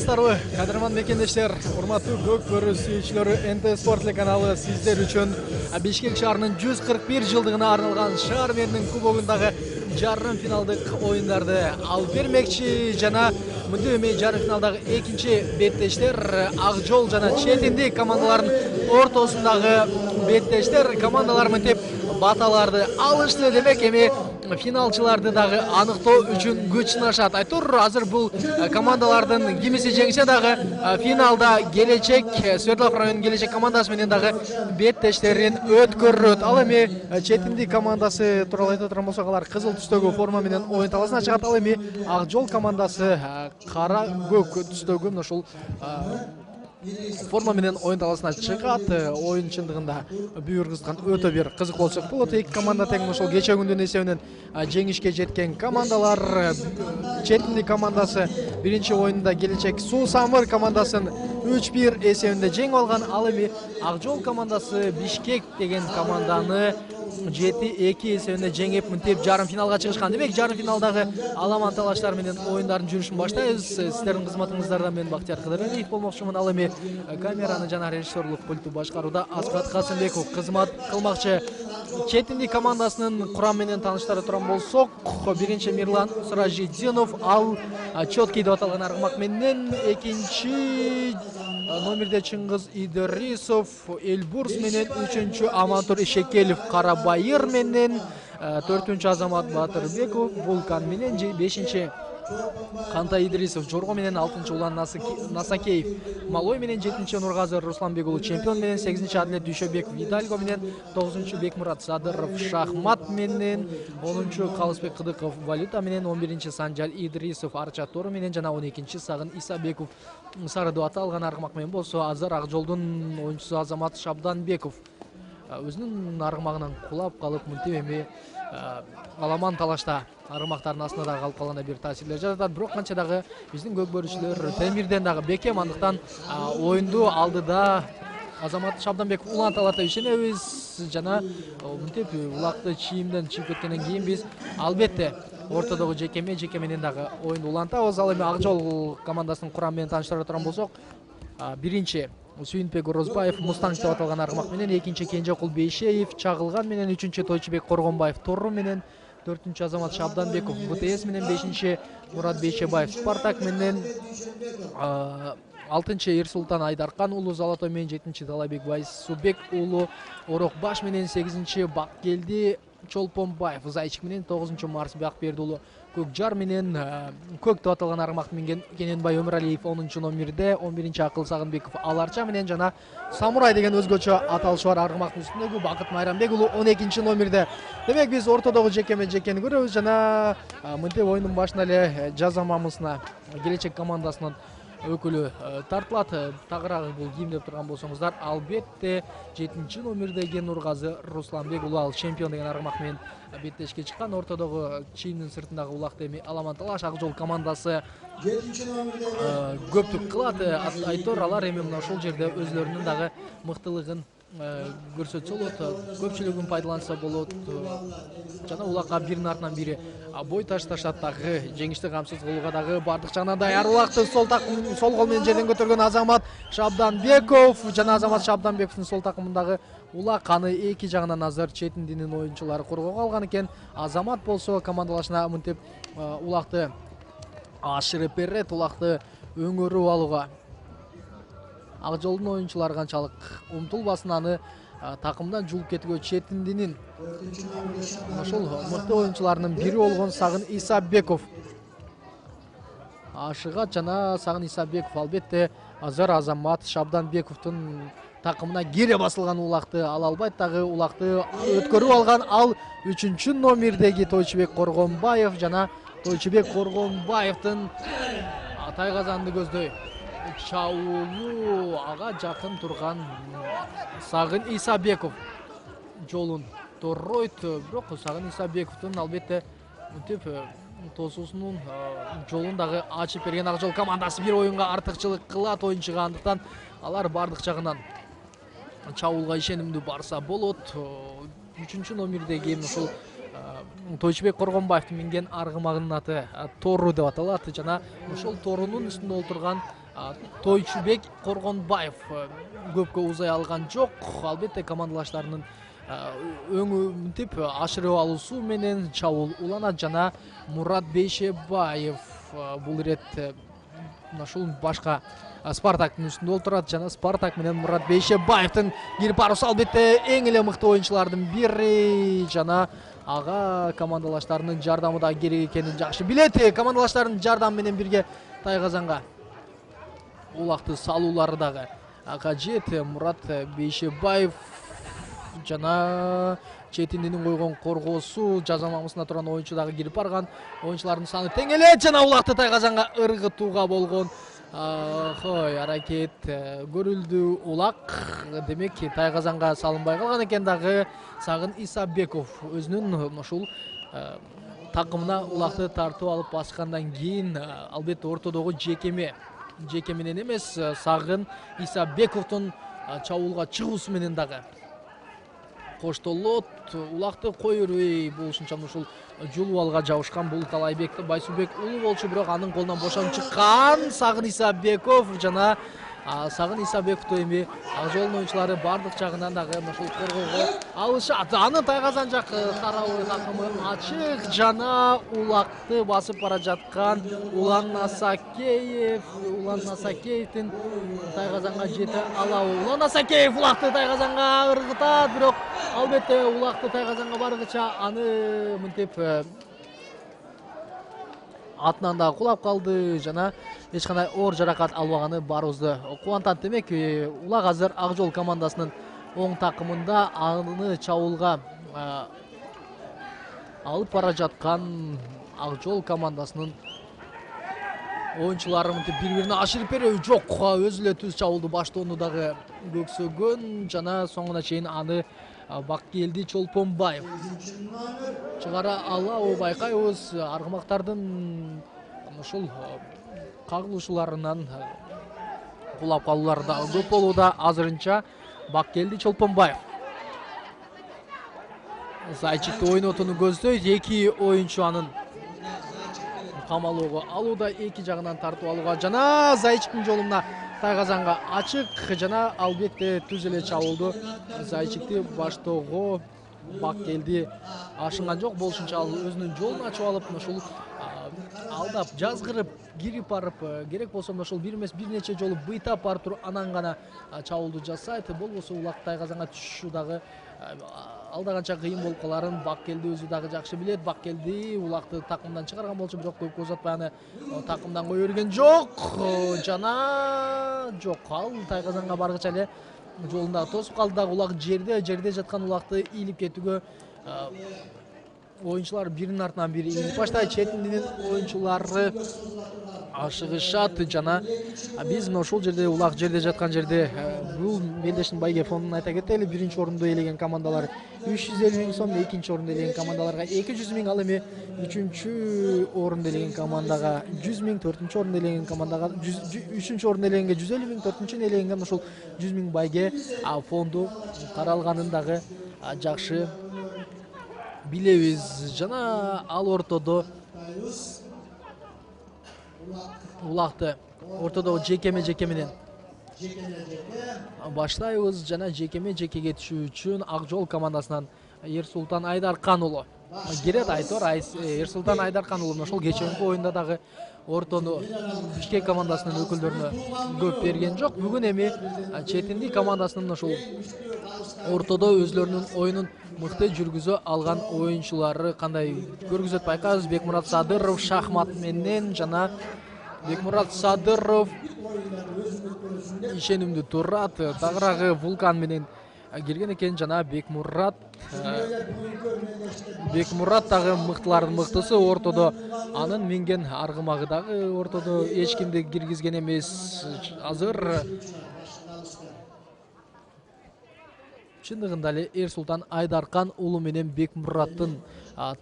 Саламатсыздарбы, кадырман мекендештер, урматтуу көк бөрү сүйүүчүлөрү, НТ Спорт телеканалы сиздер үчүн Бишкек шаарынын 141 жылдыгына арналган шаар мэринин кубогундагы жарым финалдык оюндарды алып бермекчи. Жана мындай эми жарым финалдагы экинчи беттештер Ак Жол жана Четинди командаларынын ортосундагы беттештер. Командалар мынтип баталарды алышты, демек эми финалчыларды дагы аныктоо үчүн күч сынашат. Айтор азыр бул командалардын кимиси жеңсе дагы финалда Келечек, Свердлов районунун Келечек командасы менен дагы беттештерин өткөрөт. Ал эми Четинди командасы тууралуу айта турган болсок, алар кызыл түстөгү форма менен оюн таласына чыгат. Ал эми Ак Жол командасы кара көк түстөгү мына ушул форма менен оюн таласына чыгат. Оюн чындыгында бүйүр кызган өтө бир кызык болчок болот. Эки команда тең ошол кечээ күндүн эсебинен жеңишке жеткен командалар. Четинди командасы биринчи оюнда Келечек Суу Самыр командасын 3-1 эсебинде жеңип алган. Ал эми Ак Жол командасы Бишкек деген команданы 7-2 эсебинде жеңип мынтип жарым финалга чыгышкан. Демек жарым финалдагы аламан талаштар менен оюндардын жүрүшүн баштайбыз. Сиздердин кызматыңыздарда мен Бактияр Кыдыралиев болмокчумун. Ал эми камераны жана режиссерлук пульту башкарууда Асхат Касымбеков кызмат кылмакчы. Четинди командасынын курамы менен тааныштыра турган болсок, биринчи Мирлан Суражиддинов, ал Чоткий деп аталган аргымак менен, экинчи номерде Чыңгыз Идерисов Эльбурс менен, үчүнчү Амантур Ишекелов Карабайыр менен, төртүнчү Азамат Батырбеков Вулкан менен, бешинчи Кантай Идрисов Жорго менен, 6-чы Улан Насакеев Малой менен, 7-чи Нургазы Русланбек уулу Чемпион менен, 8-чи Адлет Дүйшөбеков Идальго менен, 9-чу Бекмурат Садыров Шахмат менен, 10-чу Калысбек Кыдыков Валюта менен, 11-чи Санжал Идрисов Арча Тору менен жана 12-чи Сагын Исабеков Сары деп аталган аргымак менен болсо, азыр Ак Жолдун оюнчусу Азамат Шабданбеков өзүнүн аргымагынан кулап калып мынтип эми аламан талашта аргымактардын астында дагы калып калгандай бир таасирлер жатат. Бирок канча дагы биздин көк бөрүчүлөр Темирден дагы бекем, андыктан оюнду алдыда Азамат Шабданбеков уланталат деп ишенебиз. Жана мынтип улакты чийимден чийип кеткенден кийин биз албетте ортодогу жекеме менен дагы оюнду улантабыз. Ал эми Ак Жол командасынын курамы менен тааныштыра турган болсок, биринчи Сүйүнбек Орозбаев Мустанг деп аталган аргымак менен, экинчи Кенжекул Бейшеев Чагылган менен, үчүнчү Тойчубек Коргонбаев Торру менен, 4-чү Азамат Шабданбеков БТС менен, 5-чи Мурат Бейшебаев Спартак менен, 6-чы Эрсултан Айдаркан уулу Золотой менен, 7-чи Талайбек Байсубек уулу Орокбаш менен, 8-чи Баккелди Чолпонбаев Зайчик менен, 9-чу Марсбек Акберди уулу Көкжар менен, көк деп аталган аргымак менен Кененбай Өмүралиев 10-чу номерде, 11-чи Акыл Сагынбеков Аларча менен жана Самурай деген өзгөчө аталышы бар аргымактын үстүндөгү Бакыт Майрамбек уулу 12-чи номерде. Демек биз ортодогу жекени көрөбүз жана мынтип оюндун башында эле жаза мамысына Келечек командасынын өкүлү тартылат. Тагыраагы бул ким деп турган болсоңуздар, албетте 7-чи номердеги Нургазы Русланбек уулу, ал чемпион деген аргымак менен беттешке чыккан. Ортодогу чийимдин сыртындагы улакты эми аламан талаш Ак Жол командасы көптүк кылат. Айтор алар эми мына ушул жерде өзлөрүнүн дагы мыктылыгын көрсөтсө болот, көпчүлүгүн пайдаланса болот жана улакка биринин артынан бири бой ташташат. Дагы жеңишти камсыз кылууга дагы бардык жагынан даяр. Улакты сол кол менен жерден көтөргөн Азамат Шабданбеков жана Азамат Шабданбековдун сол такымындагы улак, аны эки жагынан азыр Четиндинин оюнчулары коргоого алган экен. Азамат болсо командалашына мынтип улакты ашырып берет, улакты өңөрүп алууга Ак Жолдун оюнчулары канчалык умтулбасын, аны такымдан жулуп кетүүгө Четиндинин ошол мыкты оюнчуларынын бири болгон Сагын Исабеков ашыгат жана Сагын Исабеков албетте азыр Азамат Шабданбековдун такымына кире басылган улакты ала албайт. Дагы улакты өткөрүп алган ал 3-чү номердеги Тойчубек Коргонбаев жана Тойчубек Коргонбаевдин тайгазанды көздөй чабуулу ага жакын турган Сагын Исабеков жолун торройт. Бирок Сагын Исабековдун албетте мынтип тосуусунун жолун дагы ачып берген Ак Жол командасы бир оюнга артыкчылык кылат оюнчуга, андыктан алар бардык жагынан чабуулга ишенимдүү барса болот. 3-чү номердеги ушул Тойчубек Коргонбаевдин минген аргымагынын аты Тору деп аталат жана ошол Торунун үстүндө отурган Тойчубек Коргонбаев көпкө узай алган жок. Албетте командалаштарынын өңү мынтип ашырып алуусу менен чабуул уланат жана Мурат Бейшебаев бул ирет ушул башка Спартактын үстүндө отурат жана Спартак менен Мурат Бейшебаевдин кирип баруусу албетте эң эле мыкты оюнчулардын бири жана ага командалаштарынын жардамы да керек экенин жакшы билет. Командалаштарынын жардамы менен бирге Тайгазанга улакты салуулары дагы кажет. Мурат Бейшебаев жана четиндин койгон коргоосу жаза намысына турган оюнчу дагы кирип барган. Оюнчулардын саны тең эле жана улакты Тайгазанга ыргытууга болгон аракет көрүлдү. Улак демек Тайгазанга салынбай калган экен дагы. Сагын Исабеков өзүнүн ушул такымына улакты тартып алып баскандан кийин албетте ортодогу жеке менен эмес Сагын Исабековдун чабуулга чыгуусу менен дагы коштолот. Улакты кой бербей болушунча ушул жулубалга жабышкан бул Талайбек Байсулбек уулу болчу, бирок анын колунан бошонуп чыккан Сагын Исабеков жана Сагын Исабековду эми Ак Жолдун оюнчулары бардык жагынан дагы ушул коргоого алышат. Аны Тайгазан жак тарабы такымы ачык жана улакты басып бара жаткан Улан Насакеевдин Тайгазанга жете алабы. Улан Насакеев улакты Тайгазанга ыргытат, бирок албетте улакты Тайгазанга баргыча аны мынтип атынан да кулап калды жана эч кандай оор жаракат албаганы баарыбызды кубантат. Демек улак азыр Ак Жол командасынын оң такымында аны чабуулга алып бара жаткан Ак Жол командасынын оюнчулары мынтип бири-бирине ашырып береби жок, өзү эле түз чабуулду баштоону дагы көксөгөн жана соңуна чейин аны Баккелди Чолпонбаев чыгара алабы байкайбыз. Аргымактардын ушул кагылышууларынан кулап калуулары да көп болууда. Азырынча Баккелди Чолпонбаев Зайчикти ойнотууну көздөйт. Эки оюнчу анын камалоого алууда, эки жагынан тартып алууга жана Зайчиктин жолуна Тайгазанга ачык жана албетте түз эле чабуулду Зайчикти баштоого Баккелди ашынган жок. Болушунча ал өзүнүн жолун ачып алып ушул алдап жазгырып кирип барып керек болсо ошол бир эмес бир нече жолу быйтап барып туруп анан гана чабуулду жасайт. Болбосо улак Тайгазанга түшүшү дагы алда канча кыйын болуп каларын Баккелди өзү дагы жакшы билет. Баккелди улакты такымдан чыгарган болчу, бирок көп узатпай аны такымдан кое берген жок жана жок, ал Тайгазанга баргыча эле жолундагы тосуп калды. Дагы улак жерде жаткан улакты ийилип кетүүгө оюнчулар биринин артынан бири ийилип баштайт. Четиндин оюнчулары ашыгышат жана биз мына ушул жерде улак жерде жаткан жерде бул Белдештин байге фондун айта кетели. Биринчи орунду ээлеген командалар 350 миң сом, экинчи орунду ээлеген командаларга 200 миң, ал эми үчүнчү орунду ээлеген командага 100 миң, төртүнчү орунду ээлеген командага үчүнчү орунду ээлегенге 150 миң, төртүнчүнү ээлегенге ушул 100 миң байге фонду каралганын дагы жакшы билебиз. Жана ал ортодо улакты ортодогу жекеме менен баштайбыз жана жекеге түшүү үчүн Ак Жол командасынан Эрсултан Айдаркан уулу кирет. Эрсултан Айдаркан уулу ошол кечээки оюнда дагы ортону Бишкек командасынын өкүлдөрүнө көп берген жок. Бүгүн эми четинди командасынын ошол ортодо өзлөрүнүн оюнун мыкты жүргүзө алган оюнчулары кандай көргүзөт байкайбыз. Бекмурат Садыров шахмат менен жана Бекмурат Садыров ишенимдүү турат. Тагыраагы Вулкан менен кирген экен жана Бекмурат дагы мыктылардын мыктысы. Ортодо анын минген аргымагы дагы ортодо эч кимди киргизген эмес. Азыр чындыгында эле Эрсултан Айдаркан уулу менен Бекмураттын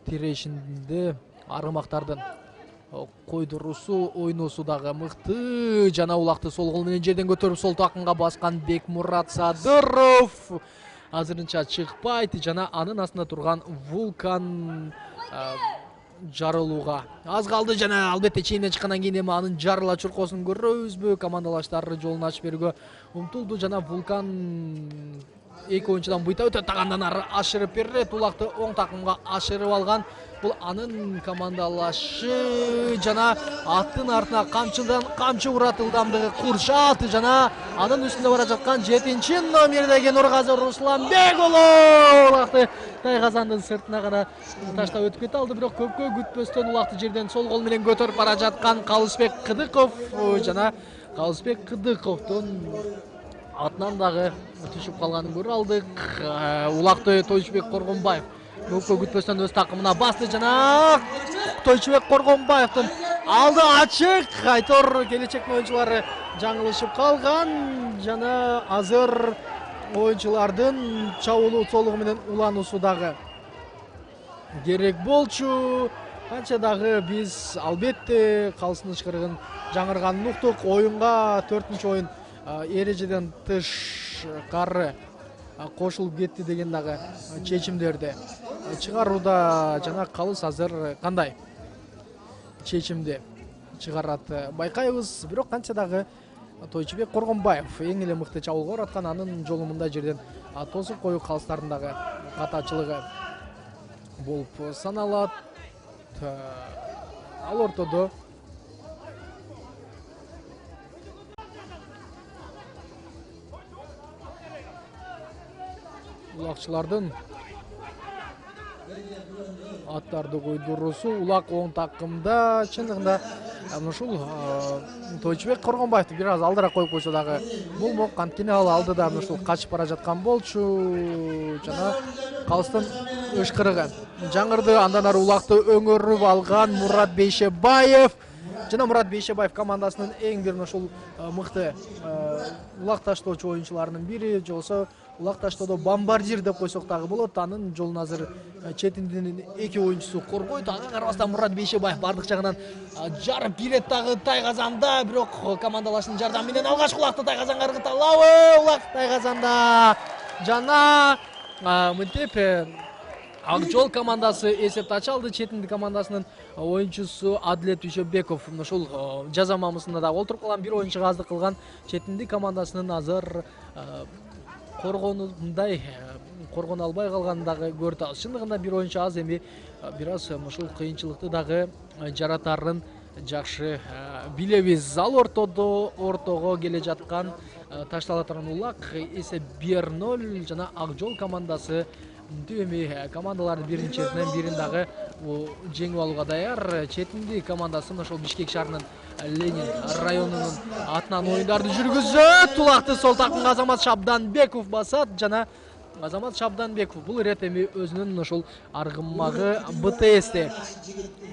тирешинде аргымактардын койдуруусу ойносу дагы мыкты жана улакты сол кол менен жерден көтөрүп сол такымга баскан Бекмурат Садыров азырынча чыкпайт жана анын астында турган Вулкан жарылууга аз калды жана албетте чейинден чыккандан кийин эми анын жарыла чуркоосун көрөбүзбү? Командалаштары жолун ачып берүүгө умтулду жана Вулкан эки оюнчудан буйта өтөт, тагандан ары ашырып берет, улакты оң такымга ашырып алган. Бул анын командалашы жана аттын артына камчы урат, ылдамдыгы Куршат жана анын үстүндө бара жаткан 7-чи номердеги Нургазы Русланбек уулу улакты Тайгазандын сыртына гана таштап өтүп кете алды, бирок көпкө күтпөстөн улакты жерден сол кол менен көтөрүп бара жаткан Калысбек Кыдыков жана Калысбек Кыдыковдун атынан дагы түшүп калганын көрө алдык. Улакты Тойчубек Коргонбаев көпкө күтпөстөн өз такымына басты жана Тойчубек Коргонбаевдин алды ачык. Айтор келечектин оюнчулары жаңылышып калган жана азыр оюнчулардын чабуулуу соолугу менен улануусу дагы керек болчу. Канча дагы биз албетте калсын ышкырыгын жаңырганын уктук. Оюнга 4-чү оюн эрежеден тышкары кошулуп кетти деген дагы чечимдерди чыгарууда жана калыс азыр кандай чечимди чыгарат байкайбыз. Бирок канча дагы Тойчубек Коргонбаев эң эле мыкты чабуулга бараткан, анын жолу мындай жерден тосуп коюу калыстардын дагы катачылыгы болуп саналат. Ал ортодо улакчылардын аттарды койдуруусу, улак оң такымда чындыгында ушул Тойчубек Коргонбаевди бир аз алдыраак коюп койсо дагы болмок. Анткени ал алдыда ушул качып бара жаткан болчу жана калыстын ышкырыгы жаңырды. Андан ары улакты өңөрүп алган Мурат Бейшебаев жана Мурат Бейшебаев командасынын эң бир ушул мыкты улак таштоочу оюнчуларынын бири, же болбосо улак таштоодо бомбардир деп койсок дагы болот. Анын жолун азыр четиндин эки оюнчусу коргойт. Ага карабастан Мурат Бейшебаев бардык жагынан жарып кирет дагы Тайгазанда, бирок командалашынын жардамы менен алгачкы улакты Тайгазанга ыргыталабы. Улак Тайгазанда жана мынтип Акжол командасы эсепти ача алды. Четинди командасынын оюнчусу Адилет Дүйшөбеков ушул жаза мамысында дагы олтуруп калган, бир оюнчуга аздык кылган. Четинди командасынын азыр коргонундай коргоно албай калганын дагы көрүп атабыз. Чындыгында бир оюнчу аз, эми бир аз ушул кыйынчылыкты дагы жаратарын жакшы билебиз. Ал ортого келе жаткан таштала турган улак эсеп 1-0 жана Акжол командасы эми командалардын биринчи четинен бирин дагы жеңип алууга даяр. Четинди командасын ошол Бишкек шаарынын Ленин районунун атынан оюндарды жүргүзөт. Улакты сол такымга Азамат Шабданбеков басат жана Азамат Шабданбеков бул ирет эми өзүнүн ошол аргымагы БТСте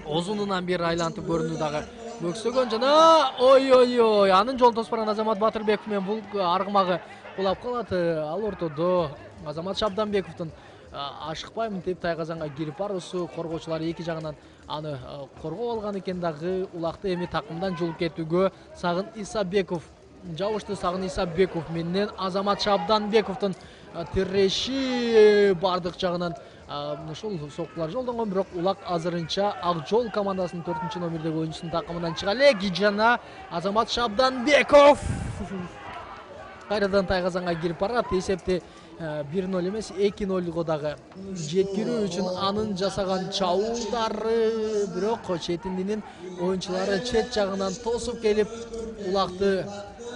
озунунан бери айлантып көрүнүү дагы көксөгөн жана ой анын жолун тосуп барган Азамат Батырбеков менен бул аргымагы кулап калат. Ал ортодо Азамат Шабданбековдун ашыкпай мынтип Тайгазанга кирип баруусу, коргоочулар эки жагынан аны коргоп алган экен дагы. Улакты эми такымдан жулуп кетүүгө Сагын Исабеков жабышты. Сагын Исабеков менен Азамат Шабданбековдун тиреши бардык жагынан ушул соккулар жолдонгон, бирок улак азырынча Акжол командасынын 4-чү номердеги оюнчусунун такымынан чыга элек жана Азамат Шабданбеков кайрадан Тайгазанга кирип барат. Эсепти 1-0 эмес 2-0го дагы жеткирүү үчүн анын жасаган чабуулдары, бирок четиндинин оюнчулары чет жагынан тосуп келип улакты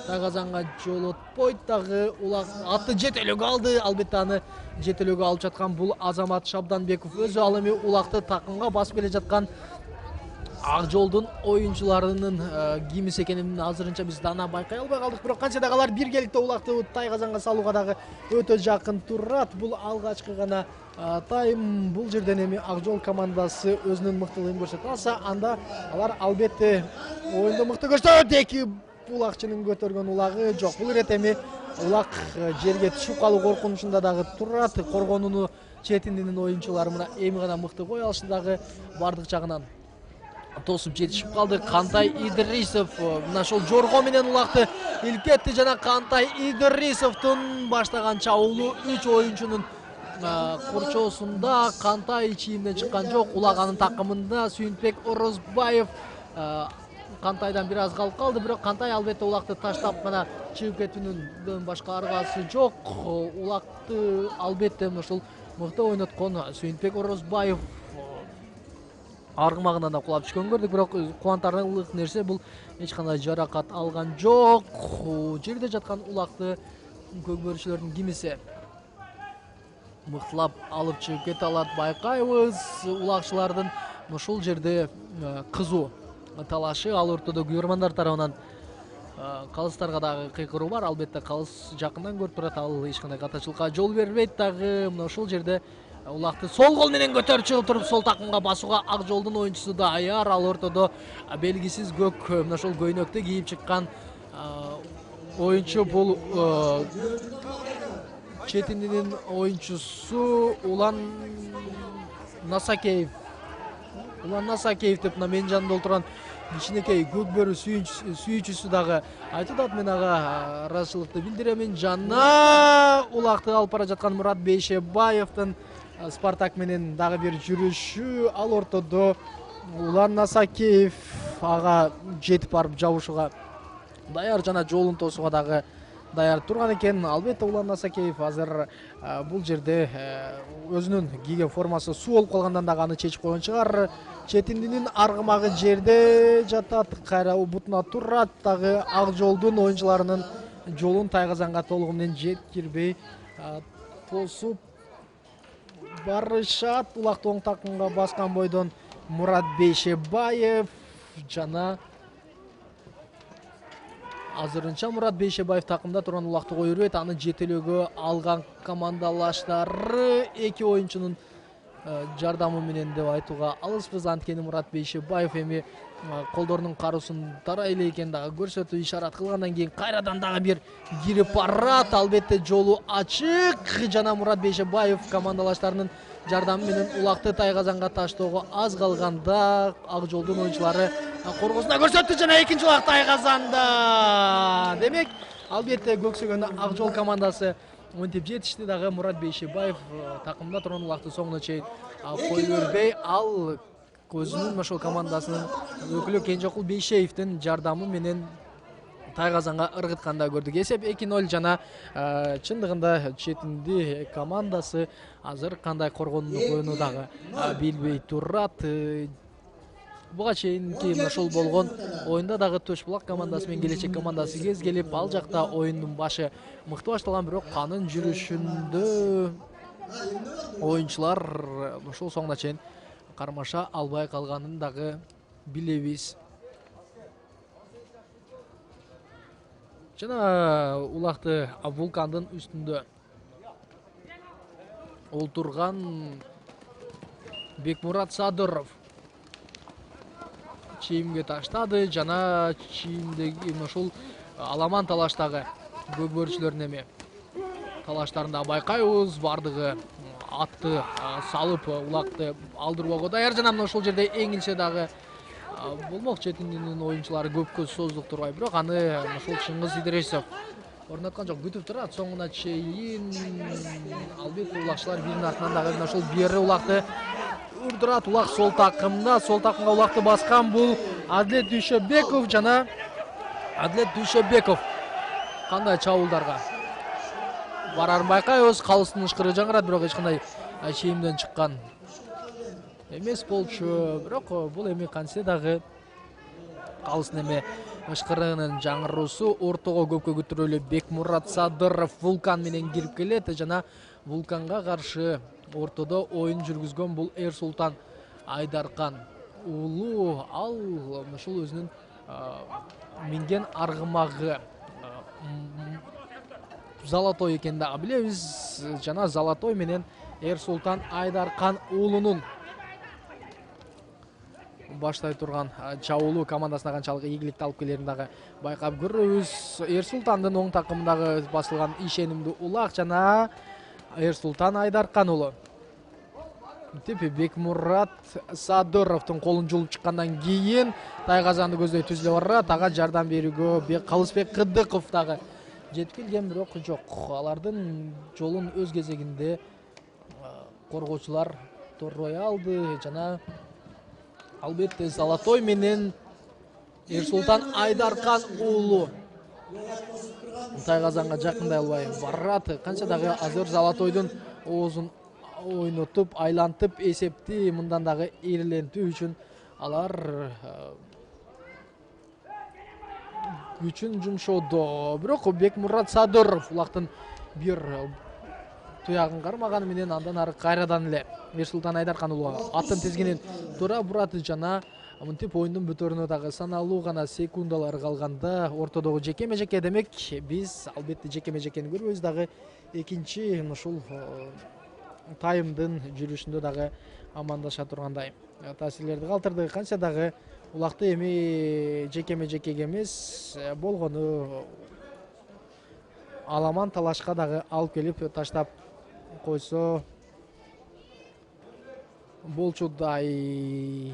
Тайгазанга жолотпойт дагы. Улак атты жетелөөгө алды. Албетте аны жетелөөгө алып жаткан бул Азамат Шабданбеков өзү. Ал эми улакты такымга басып келе жаткан Акжолдун оюнчуларынын кимиси экенин азырынча биз дана байкай албай калдык. Бирок канча дагы алар биргеликте улакты Тайгазанга салууга дагы өтө жакын турат. Бул алгачкы гана тайм. Бул жерден эми Акжол командасы өзүнүн мыктылыгын көрсөтө алса, анда алар албетте оюнду мыкты көрсөтөт. Эки улакчынын көтөргөн улагы жок. Бул ирет эми улак жерге түшүп калуу коркунучунда дагы турат. Коргонуну четиндинин оюнчулары мына эми гана мыкты кое алышты дагы бардык жагынан тосуп жетишип калды. Кантай Идрисов мына ошол жорго менен улакты илип кетти жана Кантай Идрисовдун баштаган чабуулу 3 оюнчунун курчоосунда Кантай чийимден чыккан жок. Улаганын такымында Сүйүнбек Орозбаев Кантайдан бир аз калып калды, бирок Кантай албетте улакты таштап гана чыгып кетүүнүн башка аргасы жок. Улакты албетте ушул мыкты ойноткон Сүйүнбек Орозбаев аргымагынан да кулап түшкөн көрдүк, бирок кубантарлык нерсе бул эч кандай жаракат алган жок. Жерде жаткан улакты көгбөрүүчүлөрдүн кимиси мыктылап алып чыгып кете алат байкайбыз. Улакчылардын ушул жерде кызуу талашы, ал ортодо күйөрмандар тарабынан калыстарга дагы кыйкыруу бар. Албетте калыс жакындан көрүп турат, ал эч кандай катачылыкка жол бербейт дагы. Мына ушул жерде улакты сол кол менен көтөрүп чыгып туруп сол такымга басууга Ак жолдун оюнчусу даяр. Ал ортодо белгисиз көк мына ушул көйнөктү кийип чыккан оюнчу бул Четиндин оюнчусу Улан Насакеев. Улан Насакеев деп мына менин жанымда отурган кичинекей көкбөрү сүйүүчүсү дагы айтып атат. Мен ага ыраазычылыкты билдиремин. Жана улакты алып бара жаткан Мурат Бейшебаевдин Спартак менен дагы бир жүрүшү. Ал ортодо Улан Насакеев ага жетип барып жабышууга даяр, жана жолун тосууга дагы даяр турган экен. Албетте Улан Насакеев азыр бул жерде өзүнүн кийген формасы суу болуп калгандан дагы аны чечип койгон чыгар. Четиндинин аргымагы жерде жатат, кайра бутуна турат дагы. Ак жолдун оюнчуларынын жолун Тайгазанга толугу менен жеткирбей тосуп барышат. Улакты оң такымга баскан бойдон Мурат Бейшебаев жана азырынча Мурат Бейшебаев такымда турган улакты кое бербейт. Аны жетелөөгө алган командалаштары эки оюнчунун жардамы менен деп айтууга алыспыз. Анткени Мурат Бейшебаев эми колдорунун каруусун тарай эле экен дагы көрсөтүп ишарат кылгандан кийин кайрадан дагы бир кирип барат. Албетте жолу ачык жана Мурат Бейшебаев командалаштарынын жардамы менен улакты Тайгазанга таштоого аз калганда Ак жолдун оюнчулары коргосуна көрсөттү жана экинчи улак Тайгазанда. Демек албетте көксөгөн Ак жол командасы монтип жетишти дагы. Мурат Бейшебаев такымда турган улакты соңуна чейин кое бербей, ал өзүнүн ошол командасынын өкүлү Кенжокул Бейшеевдин жардамы менен Тайгазанга ыргытканда көрдүк. Эсеп 2-0 жана чындыгында Четинди командасы азыр кандай коргонууну дагы билбей турат. Буга чейинки ошол болгон оюнда дагы Төш Булак командасы менен Келечек командасы кез келип, ал жакта оюндун башы мыкты башталган, бирок анын жүрүшүндө оюнчулар ошол соңуна чейин кармаша албай калганын дагы билебиз. Жана улакты Вулкандын үстүндө олтурган Бекмурат Садыров чийимге таштады жана чийимдеги ушул аламан талаштагы көкбөрүүчүлөрдүн эми талаштарында байкайбыз. Бардыгы атты салып улакты алдырууга даяр жана мына ушул жерде эңилсе дагы болмок. Четиндин оюнчулары көпкө созулуп турбай, бирок аны ушул Чыңгыз Идрисов орноткон жок, күтүп турат соңуна чейин. Албетте улакчылар биринин артынан дагы ушул бери улакты урдурат. Улак сол такымда, сол такымга улакты баскан бул Адлет Дүйшөбеков жана Адлет Дүйшөбеков кандай чабуулдарга барарын байкайбыз. Калыстын ышкыры жаңырат, бирок эч кандай чийимден чыккан эмес болчу. Бирок бул эми кантсе дагы калыстын эми ышкырынын жаңыруусу. Ортого көпкө көтөрүлүп Бекмурат Садыров Вулкан менен кирип келет жана Вулканга каршы ортодо оюн жүргүзгөн бул Эрсултан Айдаркан уулу. Ал ушул өзүнүн минген аргымагы Золотой экенин дагы билебиз. Жана Золотой менен Эрсултан Айдаркан уулунун баштай турган чабуулу командасына канчалык ийгиликти алып келерин дагы байкап көрөбүз. Эрсултандын оң такымындагы басылган ишенимдүү улак жана Эрсултан Айдаркан уулу. Бекмурат Садыровдун колун жулуп чыккандан кийин Тайгазанды көздөй түзүлө барат. Ага жардам берүүгө Калысбек Кыдыков дагы жетип келген, бирок жок. Алардын жолун өз кезегинде коргоочулар торой алды жана албетте Золотой менен Эрсултан Айдаркан уулу Тайгазанга жакындай албай барат. Канча дагы азыр Золотойдун оозун ойнотуп, айлантып эсепти мындан дагы ээлентүү үчүн алар күчүн жумшоодо. Бирок Бекмурат Садыров улактын бир туягын кармаганы менен андан ары кайрадан эле Эрсултан Айдаркан уулу аттын тизгинин туура бурат жана мынтип оюндун бүтөрүнө дагы саналуу гана секундалар калганда ортодогу жекеме-жеке демек биз албетте жекеме-жекени көрбөйбүз дагы экинчи ушул таймдын жүрүшүндө дагы амандаша тургандай таасирлерди калтырды. Канча дагы улакты эми жекеме-жекеге эмес болгону аламан талашка дагы алып келип таштап койсо болчудай.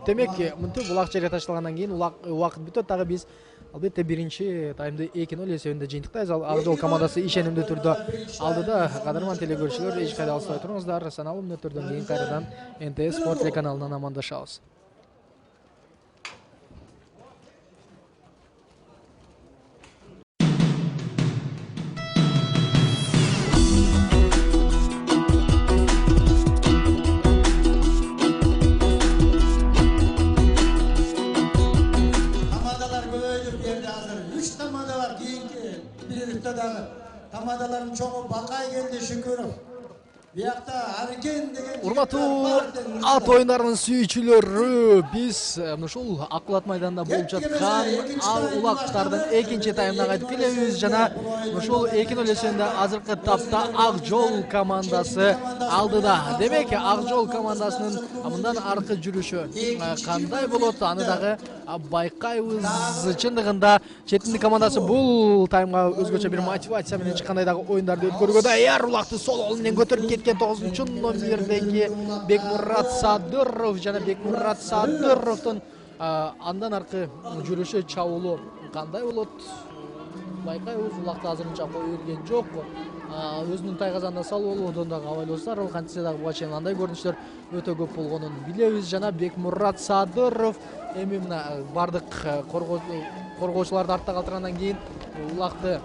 Демек мынтип улак жерге ташталгандан кийин убакыт бүтөт дагы биз албетте биринчи таймды 2-0 эсебинде жыйынтыктайбыз. Ак Жол командасы ишенимдүү түрдө алдыда. Кадырман телегөрүүчүлөр эч кайда алыспай туруңуздар. Саналуу мүнөттөрдөн кийин кайрадан НТС Спорт телеканалынан амандашабыз. Tamadaların çoğu Bakay geldi Şükürov. Урматтуу ат оюндарынын сүйүүчүлөрү, биз ушул Акулат майданында болуп жаткан улактардын экинчи таймына кайтып келебиз жана ушул 2-0 эсебинде азыркы тапта Ак Жол командасы алдыда. Демек Ак Жол командасынын мындан аркы жүрүшү кандай болот, аны дагы байкайбыз. Чындыгында четиндик командасы бул таймга өзгөчө бир мотивация менен чыккандай дагы оюндарды өткөрүүгө даяр. Улакты сол кол менен көтөрүп кеткен 9-чу номердеги Бекмурат Садыров жана Бекмурат Садыровдун андан аркы жүрүшү чабуулу кандай болот? Байкайбыз, улакты азырынча кое берген жок. Өзүнүн тайгазанда салуулоодон дагы абайлосуздар. Ал кантсе дагы буга чейин андай көрүнүштөр өтө көп болгонун билебиз. Жана Бекмурат Садыров эми мына бардык коргоочуларды артта калтыргандан кийин улакты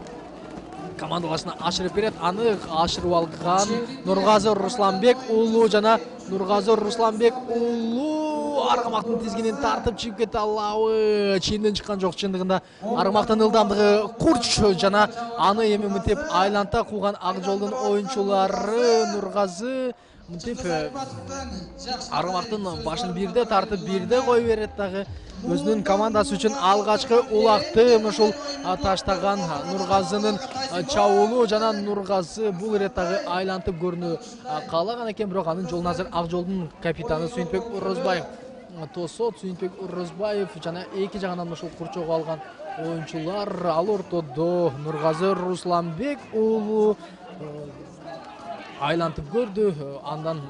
командалашына ашырып берет. Аны ашырып алган Нургазы Русланбек уулу жана Нургазы Русланбек уулу аргамактын тизгинин тартып чыгып кете алабы? Чийимден чыккан жок. Чындыгында аргамактын ылдамдыгы курч жана аны эми мынтип айланта кууган Ак Жолдун оюнчулары Нургазы мынтип аргамактын башын бирде тартып бирде кое берет дагы. Өзүнүн командасы үчүн алгачкы улакты ушул таштаган Нургазынын чабуулу жана Нургазы бул ирет дагы айлантып көрүнүү каалаган экен, бирок анын жолун азыр Ак Жолдун капитаны Сүйүнтбек Орозбаев тосот. Сүйүнтбек Орозбаев жана эки жагынан ушул курчоого алган оюнчулар. Ал ортодо Нургазы Русланбек уулу айлантып көрдү, андан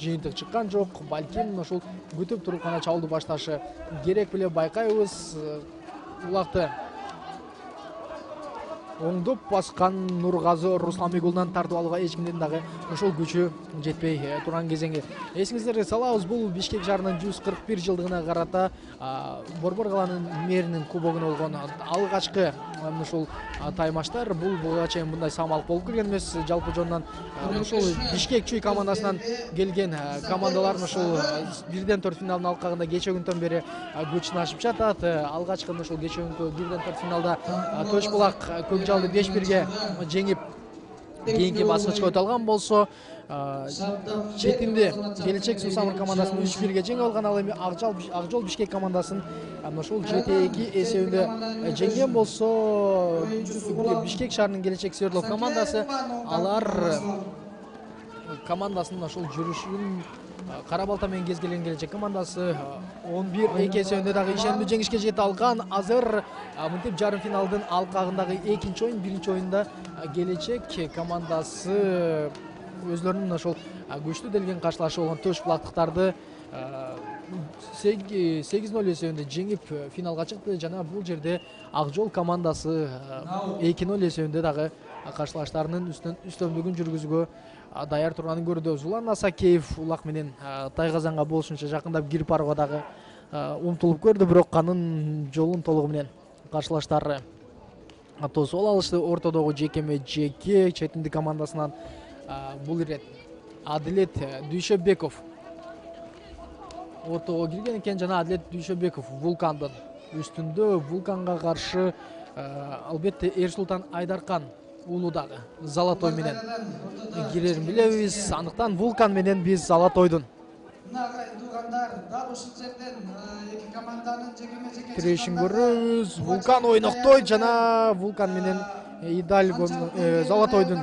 жыйынтык чыккан жок. Балким ушул күтүп туруп гана чабуулду башташы керек беле. Байкайбыз, улакты оңдоп баскан Нургазы Русланбек уулунан тартып алууга эч кимдин дагы ошол күчү жетпей турган кезеңи. Эсиңиздерге салабыз, бул Бишкек шаарынын 141 жылдыгына карата Борбор каланын мэринин кубогуна болгон алгачкы ушул таймаштар. Бул буга чейин мындай самалык болуп келген эмес. Жалпы жонунан ушул Бишкек Чүй командасынан келген командалар ушул 1-4 финалдын алкагында кечээ күндөн бери күч сынашып жатат. Алгачкы ушул кечээ күндө 1-4 финалда Төш Булак Көкжалды 5-1 жеңип кийинки баскычка өтө алган болсо, четинде Келечек Суу Самыр командасын 3-1 жеңип алган. Ал эми Ак Жол Бишкек командасын ушул 7-2 эсебинде жеңген болсо, Бишкек шаарынын Келечек Свердлов командасы алар командасынын ушул жүрүшүн кара балта менен кезгелген Келечек командасы 11-2 эсебинде дагы ишенимдүү жеңишке жете алган. Азыр мынтип жарым финалдын алкагындагы экинчи oyun, биринчи oyunda Келечек командасы өзлөрүнүн ошол күчтүү делген каршылашы болгон Төш Булактыктарды 8-0 эсебинде жеңип финалга чыкты жана бул жерде Ак Жол командасы 2-0 эсебинде дагы каршылаштарынын үстөмдүгүн жүргүзүүгө даяр турганын көрдөбүз. Улан Насакеев улак менен Тайгазанга болушунча жакындап кирип барууга дагы умтулуп көрдү, бирок анын жолун толугу менен каршылаштары тосуп алышты. Ортодогу жекеме-жеке четиндик командасынан бул ирет Адилет Дүйшөбеков ортого кирген экен жана Адилет Дүйшөбеков Вулкандын үстүндө. Вулканга каршы албетте Эрсултан Айдаркан уулу дагы Золотой менен кирерин билебиз. Андыктан Вулкан менен биз Золотойдун тирешин көрөбүз. Вулкан ойноктойт жана Вулкан менен Золотойдун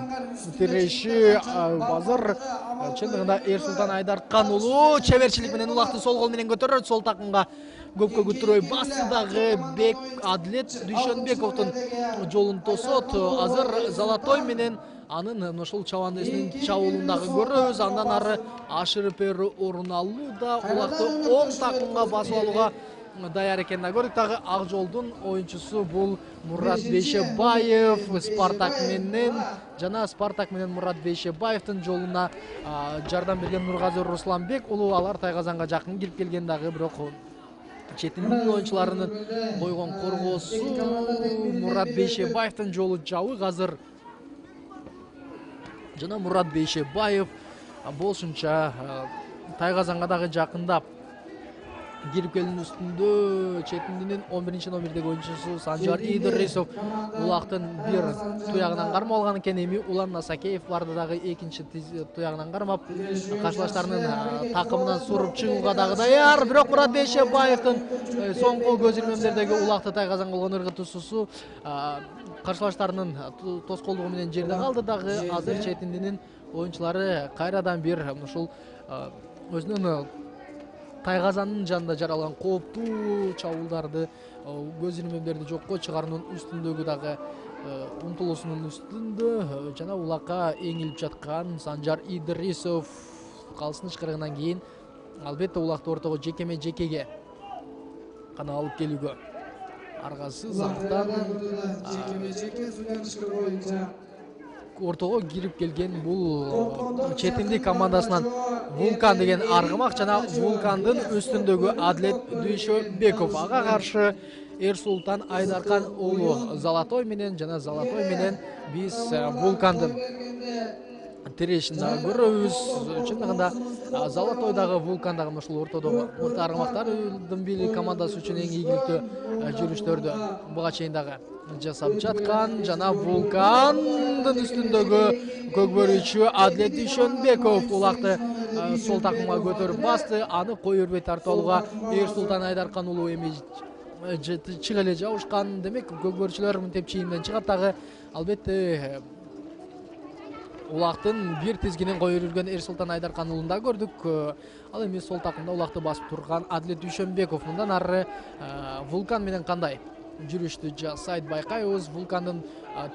тиреши азыр чындыгында Эрсултан Айдаркан уулу чеберчилик менен улакты сол кол менен көтөрөт. Сол такымга көпкө күтүрөй басты дагы Бек Адилет Дүйшөнбековдун жолун тосот. Азыр Золотой менен анын ошол чабандысынын чабуулун дагы көрөбүз. Андан ары ашырып орун алууда улакты оң такымга басып алууга даяр экенин көрдүк. Дагы ак жолдун оюнчусу бул Мурат Бейшебаев Спартак менен жана Спартак менен Мурат Бейшебаевдин жолуна жардам берген Нургазы Русланбек уулу. Алар Тайгазанга жакын кирип келген дагы, бирок четиндин оюнчуларынын койгон коргоосу Мурат Бейшебаевдин жолу жабык азыр жана Мурат Бейшебаев болушунча Тайгазанга дагы жакындап кирип келүүнүн үстүндө четиндинин 11 номердеги оюнчусу Санжар Идрисов улактын бир туягынан кармап алган экен. Эми Улан Насакеев барды дагы экинчи туягынан кармап каршылаштарынын такымынан суруп чыгууга дагы даяр. Бирок Мурат Бейшебаевдин соңку көз ирмемдердеги улакты Тайгазан кылган ыргытуусу каршылаштарынын тоскоолдугу менен жерде калды. Дагы азыр четиндинин оюнчулары кайрадан бир ушул өзүнүн Тайгазанын жанында жаралган кооптуу чабуулдарды, көз ирмемдерди жокко чыгаруунун үстүндөгү дагы умтулуусунун үстүндө жана улакка эңилип жаткан Санжар Идрисов калсын ышкырыгынан кийин албетте улакты ортого жекеме-жекеге гана алып келүүгө аргасыз. Андыктан ортого кирип келген бул четиндик командасынан Вулкан деген аргымак жана Вулкандын үстүндөгү Адилет Дүйшөбеков. Ага каршы Эрсултан Айдаркан уулу Золотой менен жана Золотой менен биз Вулкандын тирешин дагы көрөбүз. Чындыгында Золотой дагы Вулкан дагы ушул ортодогу орто аргымактардын бири командасы үчүн эң ийгиликтүү жүрүштөрдү буга чейин дагы жасап жаткан жана Вулкандын үстүндөгү көгбөрүүчү Адилет Дүйшөнбеков улакты сол такымга көтөрүп басты. Аны кой өрбөй тартып алууга Эрсултан Айдаркан уулу эми чыга эле жабышкан. Демек көгбөрүүчүлөр мынтип чийимден чыгат. Дагы албетте улактын бир тизгинин коюп жүргөн Эрсултан Айдаркан уулун да көрдүк. Ал эми сол такымда улакты басып турган Адилет Дүйшөнбеков. Мындан ары Вулкан менен кандай жүрүштү жасайт байкайбыз. Вулкандын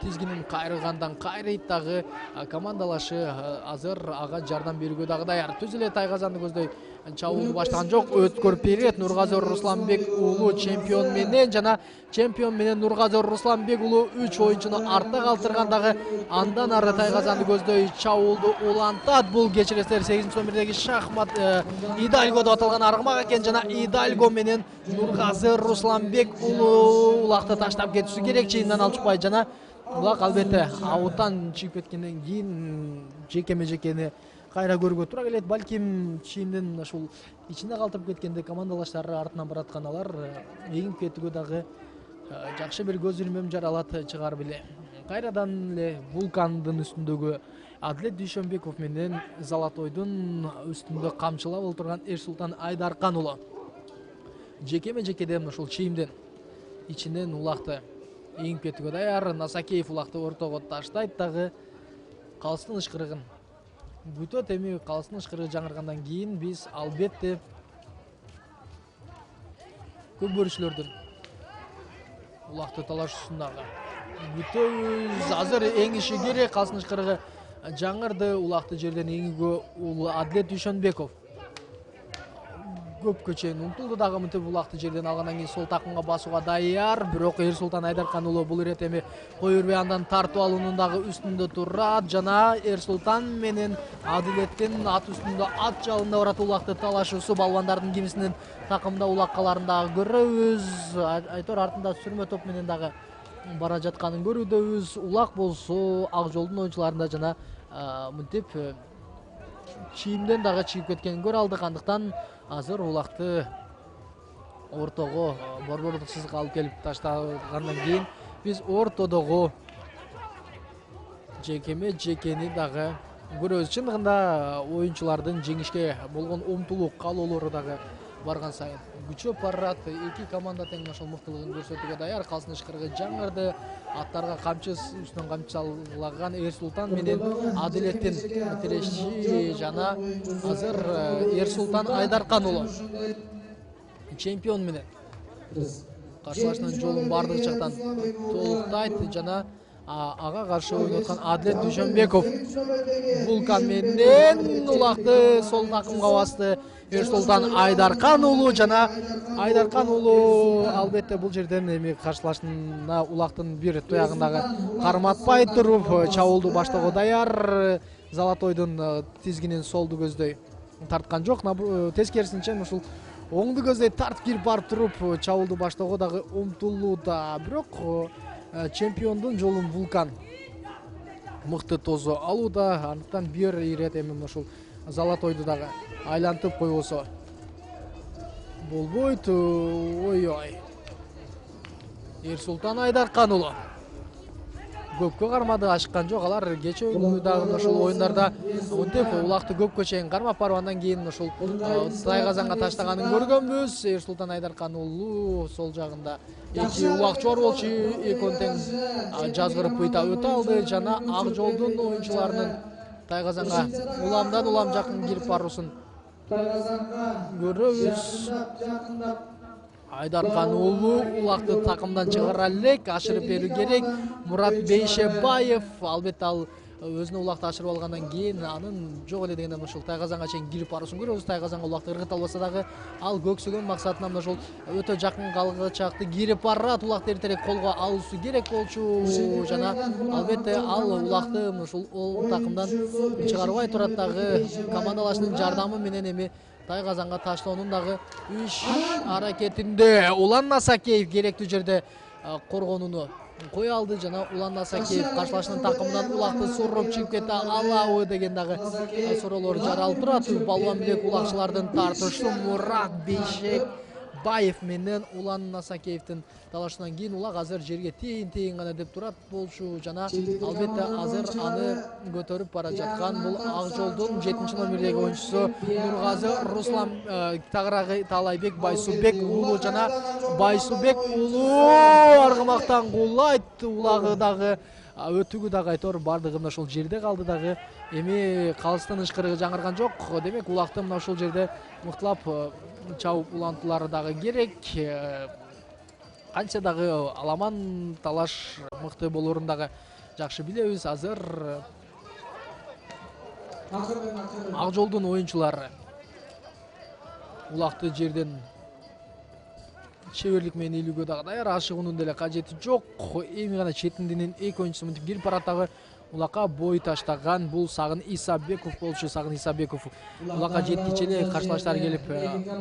тизгинин кайрылгандан кайрыйт дагы командалашы азыр ага жардам берүүгө дагы даяр. Түз эле Тайгазанды көздөй чабуулду баштаган жок. Өткөр период Нургазы Русланбек уулу чемпион менен жана чемпион менен Нургазы Русланбек уулу 3 оюнчуну артта калтырган. Дагы андан ары Тайгазанды көздөй чабуулду улантат. Бул кечиресиздер 8-номердеги шахмат Идальго деп аталган аргымак экен жана Идальго менен Нургазы Русланбек уулу улакты таштап кетиши керек. Чейинден алчыкпай жана улак албетте ауттан чыгып кеткенден кийин жекеме-жекени кайра көрүүгө туура келет. Балким чийимдин ушул ичинде калтырып кеткенде командалаштары артынан бараткан алар эңип кетүүгө дагы жакшы бир көз ирмем жаралат чыгар беле. Кайрадан эле Вулкандын үстүндөгү Адилет Дүйшөнбеков менен Золотойдун үстүндө камчылап олтурган Эрсултан Айдаркан уулу жекеме-жекеден ушул чийимдин ичинен улакты эңип кетүүгө даяр. Насакеев улакты ортого таштайт дагы калыстын ышкырыгын бүтөт. Эми калыстын ышкырыгы жаңыргандан кийин биз албетте көгбөрүүчүлөрдүн улакты талашуусундагы бүтөбүз. Азыр эңиши керек. Калыстын ышкырыгы жаңырды. Улакты жерден эңүүгө уулу Адилет Дүйшөнбеков көпкө чейин умтулду дагы мынтип улакты жерден алгандан кийин сол такымга басууга даяр. Бирок Эрсултан Айдаркан уулу бул ирет эми кой бербей андан тартып алуунун дагы үстүндө турат. Жана Эрсултан менен Адилеттин ат үстүндө ат жалында барат улакты талашуусу балбандардын кимисинин такымда улаккаларын дагы көрөбүз. Айтор артында сүрмө топ менен дагы бара жатканын көрүүдөбүз. Улак болсо Ак жолдун оюнчуларында жана мынтип чийимден дагы чыгып кеткенин көрө алдык. Андыктан азыр улакты ортого борбордук сызыкка алып келип таштагандан кийин биз ортодогу жекени дагы көрөбүз. Чындыгында оюнчулардын жеңишке болгон умтулуу каалоолору дагы барган сайын күчөп барат. Эки команда тең ошол мыктылыгын көрсөтүүгө даяр. Калсын ышкырыгы жаңырды. Аттарга камчы үстүнөн камчы салган Эрсултан менен Адилеттин тиреши жана азыр Эрсултан Айдаркан уулу чемпион менен каршылашуунун жолун бардык жактан толуктайт жана ага каршы ойноп аткан Адилет Дүйшөнбеков Вулкан менен улакты сол такымга басты. Эрсултан Айдаркан уулу жана Айдаркан уулу албетте бул жерден эми каршылашууна улактын бир туягындагы карматпай туруп чабуулду баштоого даяр. Золотойдун тизгинин солду көздөй тарткан жок. Тескерисинче ушул оңду көздөй тартып кирип барып туруп чабуулду баштоого дагы умтулууда. Бирок чемпиондун жолун Вулкан мыкты тосо алууда. Андыктан бир ирет эми ушул Золотойду дагы айлантып койбосо болбойт. Ой. Эрсултан Айдаркан уулу көпкө кармады, ашыккан жок. Алар кечээ дагы ошол оюндарда мынтип улакты көпкө чейин кармап барып андан кийин ушул Тайгазанга таштаганын көргөнбүз. Эрсултан Айдаркан уулу сол жагында эки улак чор болчу, экөөнү тең жазгырып быйта өтө алды жана Ак жолдун оюнчуларынын Тайгазанга уламдан улам жакын кирип баруусун көрөбүз. Айдаркан уулу улакты такымдан чыгара элек, ашырып берүү керек. Мурат Бейшебаев албетте ал өзүнө улакты ашырып алгандан кийин анын жок эле дегенден ушул Тайгазанга чейин кирип баруусун көрөбүз. Тайгазанга улакты ыргыта албаса дагы ал көксөгөн максатынан ошол өтө жакын калгычакты кирип барат. Улакты эртерээк колго алуусу керек болчу жана албетте ал улакты ушул такымдан чыгарбай турат дагы командалашынын жардамы менен эми Тайгазанга таштоонун дагы иш аракетинде. Улан Насакеев керектүү жерде коргонууну кое алды жана Улан Насакеев каршылашынын такымынан улакты сурруп чыгып кете алабы деген дагы суроолор жаралып турат. Балуан билек улакчылардын тартышы Мурат Бейшебаев менен Улан Насакеевдин талашынан кийин улак азыр жерге тейин гана деп турат болчу жана албетте азыр аны көтөрүп бара жаткан бул Ак жолдун 7-номердеги оюнчусу Нургазы Руслан Тагырагы Талайбек Байсубек уулу жана Байсубек уулу аргымактан куулайт. Улагы дагы өтүгү дагы айтор бардыгы мына ошол жерде калды дагы. Эми калыстын ышкырыгы жаңырган жок. Демек улакты мына ошол жерде мыктылап чабып улантуулары дагы керек. Канча дагы аламан талаш мыкты болоорун дагы жакшы билебиз. Азыр Ак жолдун оюнчулары улакты жерден чеберлик менен илүүгө дагы даяр. Ашыгуунун деле кажети жок. Эми гана четиндинин эки оюнчусу мынтип кирип барат дагы. Улакка бой таштаган бул Сагын Исабеков болчу. Сагын Исабеков улакка жеткиче эле каршылаштар келип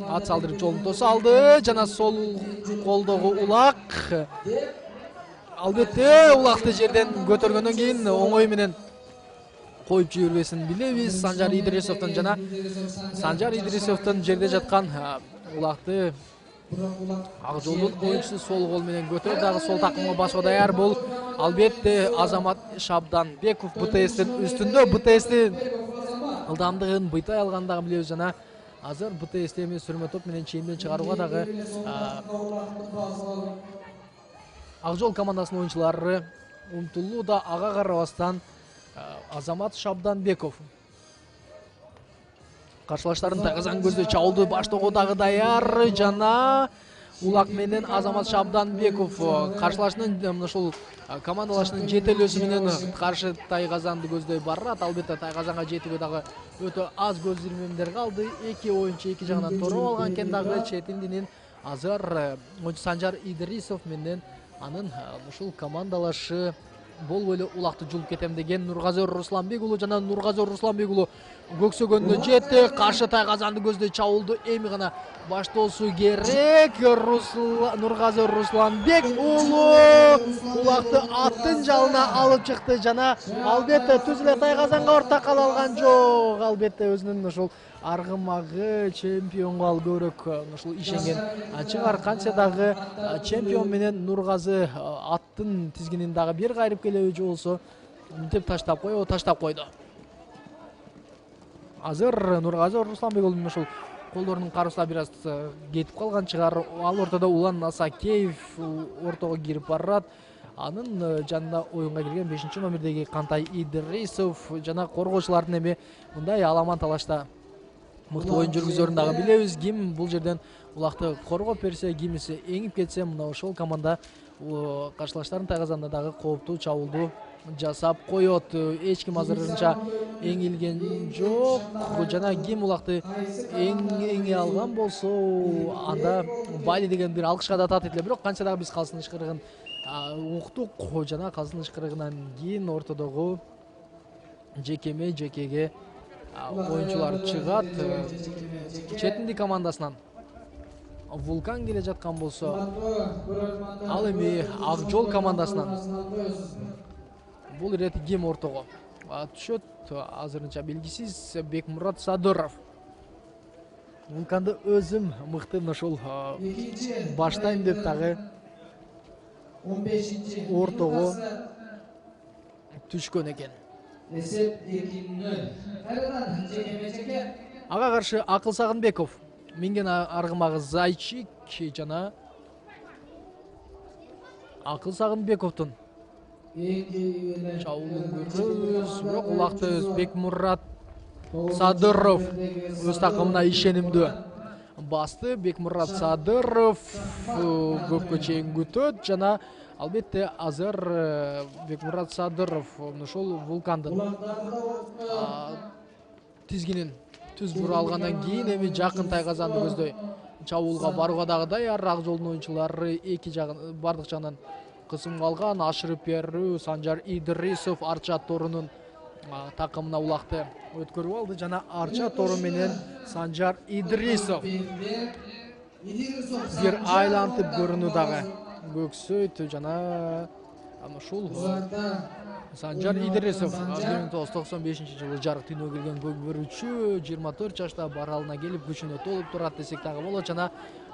ат салдырып жолун тосо алды жана сол колдогу улак албетте улакты жерден көтөргөндөн кийин оңой менен коюп жибербесин билебиз. Санжар Идрисовдун жерде жаткан улакты Ак жолдун оюнчусу сол кол менен көтөрүп дагы сол такымга басууга даяр. Бул албетте Азамат Шабданбеков БТСтин үстүндө. БТСтин ылдамдыгын быйтай алганын дагы билебиз жана азыр БТСти эми сүрмө топ менен чейимден чыгарууга дагы Ак жол командасынын оюнчулары умтулууда. Ага карабастан Азамат Шабданбеков каршылаштарын Тайгазан көздөй чабуулду баштоого дагы даяр жана Улак менен Азамат Шабданбеков каршылашынын ушул командалашынын жетелөөсү менен каршы Тайгазанды көздөй барат. Албетте Тайгазанга жетүүгө дагы өтө аз көз ирмемдер калды. Эки оюнчу эки жагынан тороп алган экен дагы четиндинин азыр ойунчу Санжар Идрисов менен анын ушул командалашы болбой эле улакты жулуп кетем деген Нургазы Русланбек уулу жана Нургазы Русланбек уулу көксөгөнүнө жетти. Каршы Тайгазанды көздөй чабуулду. Эми гана баштоосу керек. Нургазы Русланбек уулу улакты аттын жалына алып чыкты жана албетте түз эле Тайгазанга орто кала алган жок. Албетте өзүнүн ушул аргымагы чемпионго ал көбүрөөк ушул ишенген чыгар. Канча дагы чемпион менен Нургазы аттын тизгинин дагы бир кайрып келебичи болсо мынтип таштап койду. Азыр Нургазы Русланбек уулунун ушул колдорунун карысына бир аз кетип калган чыгар. Ал ортодо Улан Насакеев ортого кирип барат. Анын жанында оюнга кирген 5-номердеги Кантай Идрисов жана коргоочулардын эми мындай аламан талашта мыкты оюн жүргүзөрүн дагы билебиз. Ким бул жерден улакты коргоп берсе, кимиси эңип кетсе, мына ошол команда каршылаштарын Тайгазанда дагы кооптуу чабуулду жасап коет. Эч ким азырынча эңилген жок жана ким улакты эңи алган болсо анда Бали деген бир алкышка да татыйт эле. Бирок канча дагы биз калсын ышкырыгын уктук жана калсын ышкырыгынан кийин ортодогу жекеге оюнчулар чыгат. Четинди командасынан Вулкан келе жаткан болсо, ал эми Ак Жол командасынан бул ирети ким ортого түшөт азырынча белгисиз. Бекмурат Садыров. Вулканды өзүм мыкты ошол баштайм деп дагы ортого түшкөн экен. Ага каршы Акыл Сагынбеков минген аргымагы Зайчик жана Акыл Сагынбековдун чабуулун көрөбүз. Бирок улакты Бекмурат Садыров өз такымына ишенимдүү басты. Бекмурат Садыров көпкө чейин күтөт жана албетте азыр Бекмурат Садыров ошол Вулкандын тизгинин түз бура алгандан кийин эми жакын Тайгазанды көздөй чабуулга барууга дагы даяр. Ак Жолдун оюнчулары эки жагын бардык жагынан кысымга алган. Ашырып берүү Санжар Идрисов Арча Торунун такымына улакты өткөрүп алды жана Арча Тору менен Санжар Идрисов бир айлантып көрүнүү дагы көксөйт жана ушул Санжар Идрисов 1995-жылы жарык дүйнөгө келген көкбөрүчү 24 жашта баралына келип күчүнө толуп турат десек дагы болот жана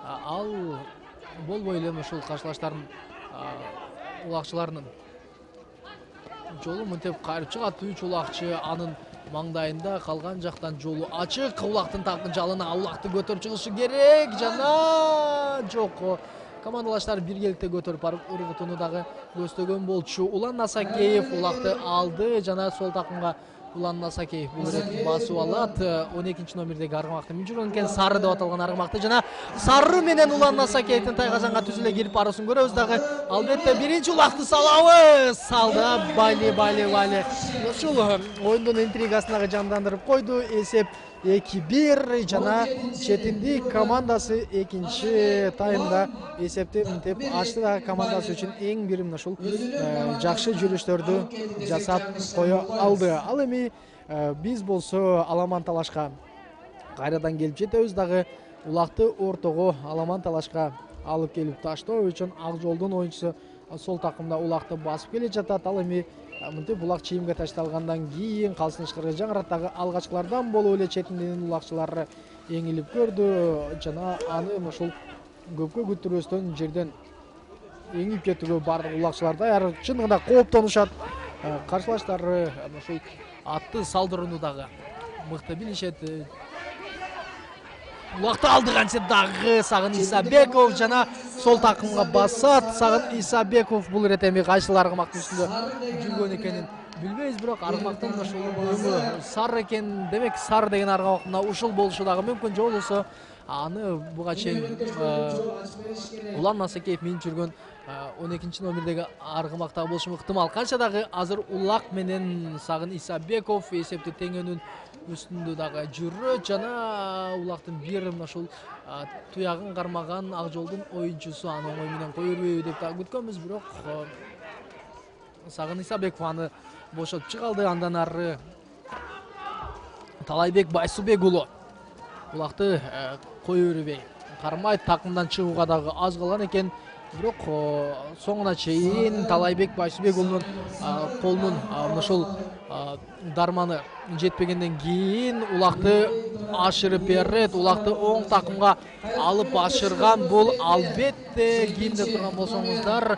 ал болбой эле ушул каршылаштардын улакчыларынын жолу мынтип кайрып чыгат. 3 улакчы анын маңдайында, калган жактан жолу ачык. Улактын такын жалына улакты көтөрүп чыгышы керек жана жок. Командалаштар биргеликте көтөрүп барып ыргытууну дагы көздөгөн болчу. Улан Насакеев улакты алды жана сол такымга Улан Насакеев бул рет басып алат. 12-номердеги аргымакты мин жүргөн экен. Сары деп аталган аргымакты жана Сары менен Улан Насакеевдин Тайгазанга түз эле кирип баруусун көрөбүз дагы. Албетте биринчи улакты салабыз. Салды Бали. Ушул оюндун интригасын дагы жандандырып койду. Эсеп 2-1 жана четинди командасы экинчи таймда эсепти мынтип ачты дагы командасы үчүн эң бир ушул жакшы жүрүштөрдү жасап кое алды. Ал эми биз болсо аламан талашка кайрадан келип жетебиз дагы. Улакты ортого аламан талашка алып келип таштоо үчүн Ак Жолдун оюнчусу сол такымда улакты басып келе жатат. Ал эми мынтип улак чийимге ташталгандан кийин калсын ышкырыгы жаңыраттагы алгачкылардан болуп эле четиндин улакчылары эңилип көрдү жана аны ушул көпкө күттүрбөстөн жерден эңип кетүүгө бардык улакчылар даяр. Чындыгында кооптонушат. Каршылаштары ушул атты салдырууну дагы мыкты билишет. Улакты алды канча дагы Сагын Исабеков жана сол такымга басат. Сагын Исабеков бул ирет эми кайсыл аргымактын үстүндө жүргөн экенин билбейбиз, бирок аргымактын ошол сары экен. Демек сары деген аргымактына ушул болушу дагы мүмкүн. Же болбосо аны буга чейин Улан Масакеев менин жүргөн 12 номердеги аргымакта болушу ыктымал. Канча дагы азыр Улак менен Сагын Исабеков эсепти теңөөнүн үстүндө дагы жүрөт жана Улактын бир ушул туягын кармаган Ак жолдун оюнчусу аны оңой менен кое бербейби деп дагы күткөнбүз, бирок Сагын Исабеков аны бошотуп чыгалды. Андан ары Талайбек Байсубек уулу Улакты кое бербей кармайт, такымдан чыгууга дагы аз калган экен. Бирок соңуна чейин Талайбек Байсубек уулунун колунун ушул дарманы жетпегенден кийин Улакты ашырып берет. Улакты оң такымга алып ашырган бул албетте ким деп турган болсоңуздар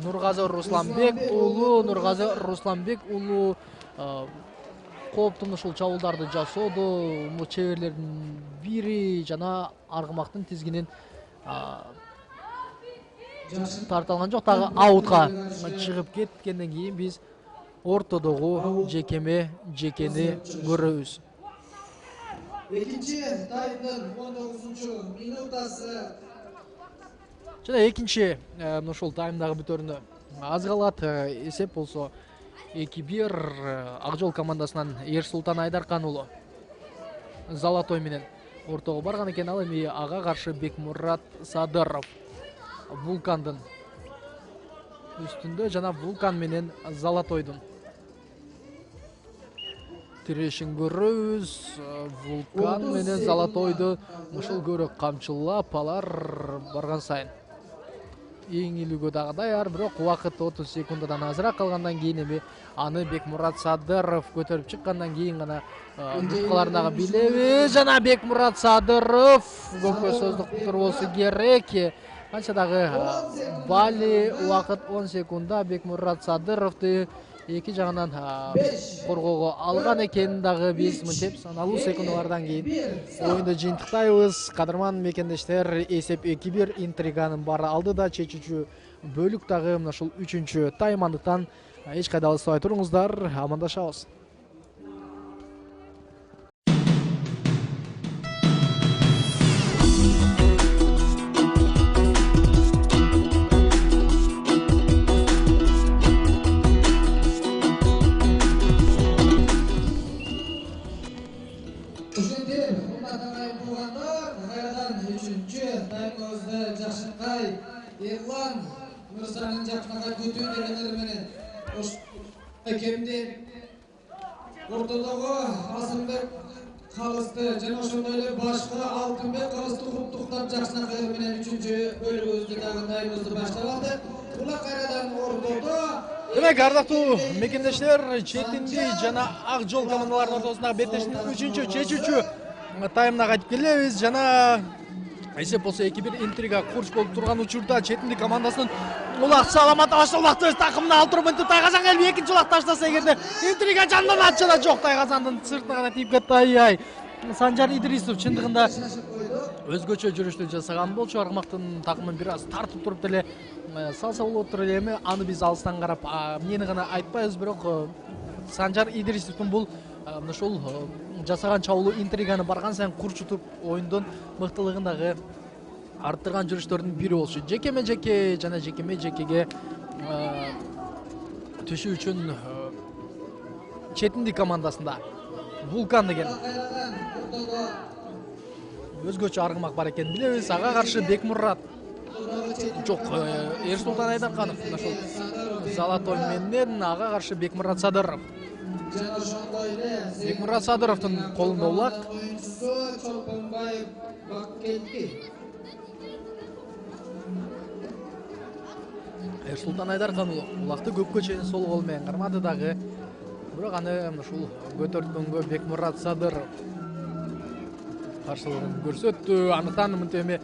Нургазы Русланбек уулу кооптуу ушул чабуулдарды жасоодо чеберлердин бири жана аргымактын тизгинин тарталган жок, дагы аутка чыгып кеткенден кийин биз ортодогу жекени көрөбүз. Экинчи таймдын 19-минутасы. Жана экинчи ушул таймдагы бүтөрүнө аз калат. Эсеп болсо 2-1 Ак жол командасынан Эрсултан Айдаркан уулу Золотой менен ортого барган экен. Ал эми ага каршы Бекмурат Садыров Вулкандын үстүндө жана Вулкан менен Золотойдун тирешин көрөбүз. Вулкан менен Золотойду ушул көрөк камчылап алар барган сайын эңилүүгө дагы даяр, бирок убакыт 30 секундадан азыраак калгандан кийин эми аны Бекмурат Садыров көтөрүп чыккандан кийин гана туткаларын дагы билебиз. Жана Бекмурат Садыров көпкө сөздүк болсо керек. Канча дагы бали убакыт 10 секунда Бекмурат Садыровду эки жагынан коргоого алган экен. Дагы биз мынтип саналуу секундалардан кийин оюнду жыйынтыктайбыз. Кадырман мекендештер, эсеп 2-1 интриганын баары алдыда. Чечүүчү бөлүк дагы мына ушул 3-чү тайм, андыктан эч кайда алыстабай туруңуздар, амандашабыз. Ерлан Мырзанын жакынага көтүү дегендер менен экемди ортодогу Асымбек Калысты жана ошондой эле башкы Алтынбек Калысты куттуктап жакшынакай менен 3-чү бөлүгүбүздү дагы дайымыбызды башталды. Улак кайрадан ортодо. Демек, ардактуу мекендештер, Четинди жана Ак жол командаларынын ортосундагы беттештин 3-чү чечүүчү таймына кайтып келебиз. Жана эсеп болсо 2-1 интрига курч болуп турган учурда Четинди командасынын Улак саламат башта Улакты өз такымына алып туруп мынтип Тайгазан келип экинчи Улак таштаса эгерде интрига жандан атчы да жок, Тайгазандын сыртына гана тийип кетти. Ай. Санжар Идрисов чындыгында өзгөчө жүрүштү жасаган болчу. Аргымактын такымын бир аз тартып туруп деле салса болот эле. Эми аны биз алыстан карап эмнени гана айтпайбыз, бирок Санжар Идрисовдун бул ушул жасаган чабуулу интриганы барган сайын курчутуп оюндун мыктылыгын дагы арттырган жүрүштөрдүн бири болчу. Жекеме жеке жана жекеме жекеге түшүү үчүн Четинди командасында Вулкан деген өзгөчө аргымак бар экенин билебиз. Ага каршы Бекмурат жок, Эрсултан Айдарканов ошол Золотой менен ага каршы Бекмурат Садыров. Бекмурат Садыровдун колунда Улак. Эрсултан Айдаркан Улакты көпкө чейин сол кол менен кармады дагы. Бирок аны ушул көтөрткөнгө Бекмурат Садыров каршылыгын көрсөттү. Андыктан мынтип эми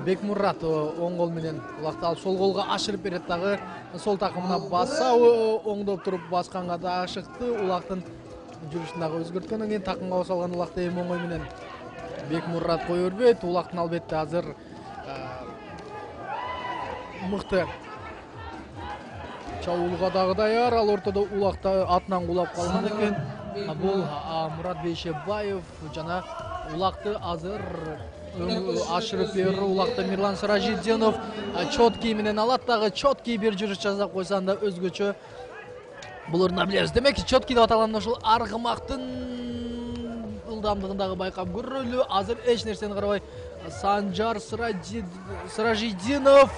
Бекмурат оң кол менен Улакты алып сол колго ашырып берет, дагы сол такымына баса оңдоп туруп басканга да ашыкты. Улактын жүрүшүн дагы өзгөрткөндөн кийин такымга салган Улакты эми оңой менен Бекмурат кое бербейт. Улактын албетте азыр мыкты чабуулга дагы даяр. Ал ортодо Улакты атынан кулап калган экен. Бул Мурат Бейшебаев жана Улакты азыр ашырып берүү улакта Мирлан Сиражиддинов чоткий менен алат дагы. Чоткий бир жүрүш жасап койсоң да өзгөчө булурда билебиз. Демек чоткий деп аталган ушул аргымактын ылдамдыгын байкап көрөлү. Азыр эч нерсени карабай Санжар Сиражиддинов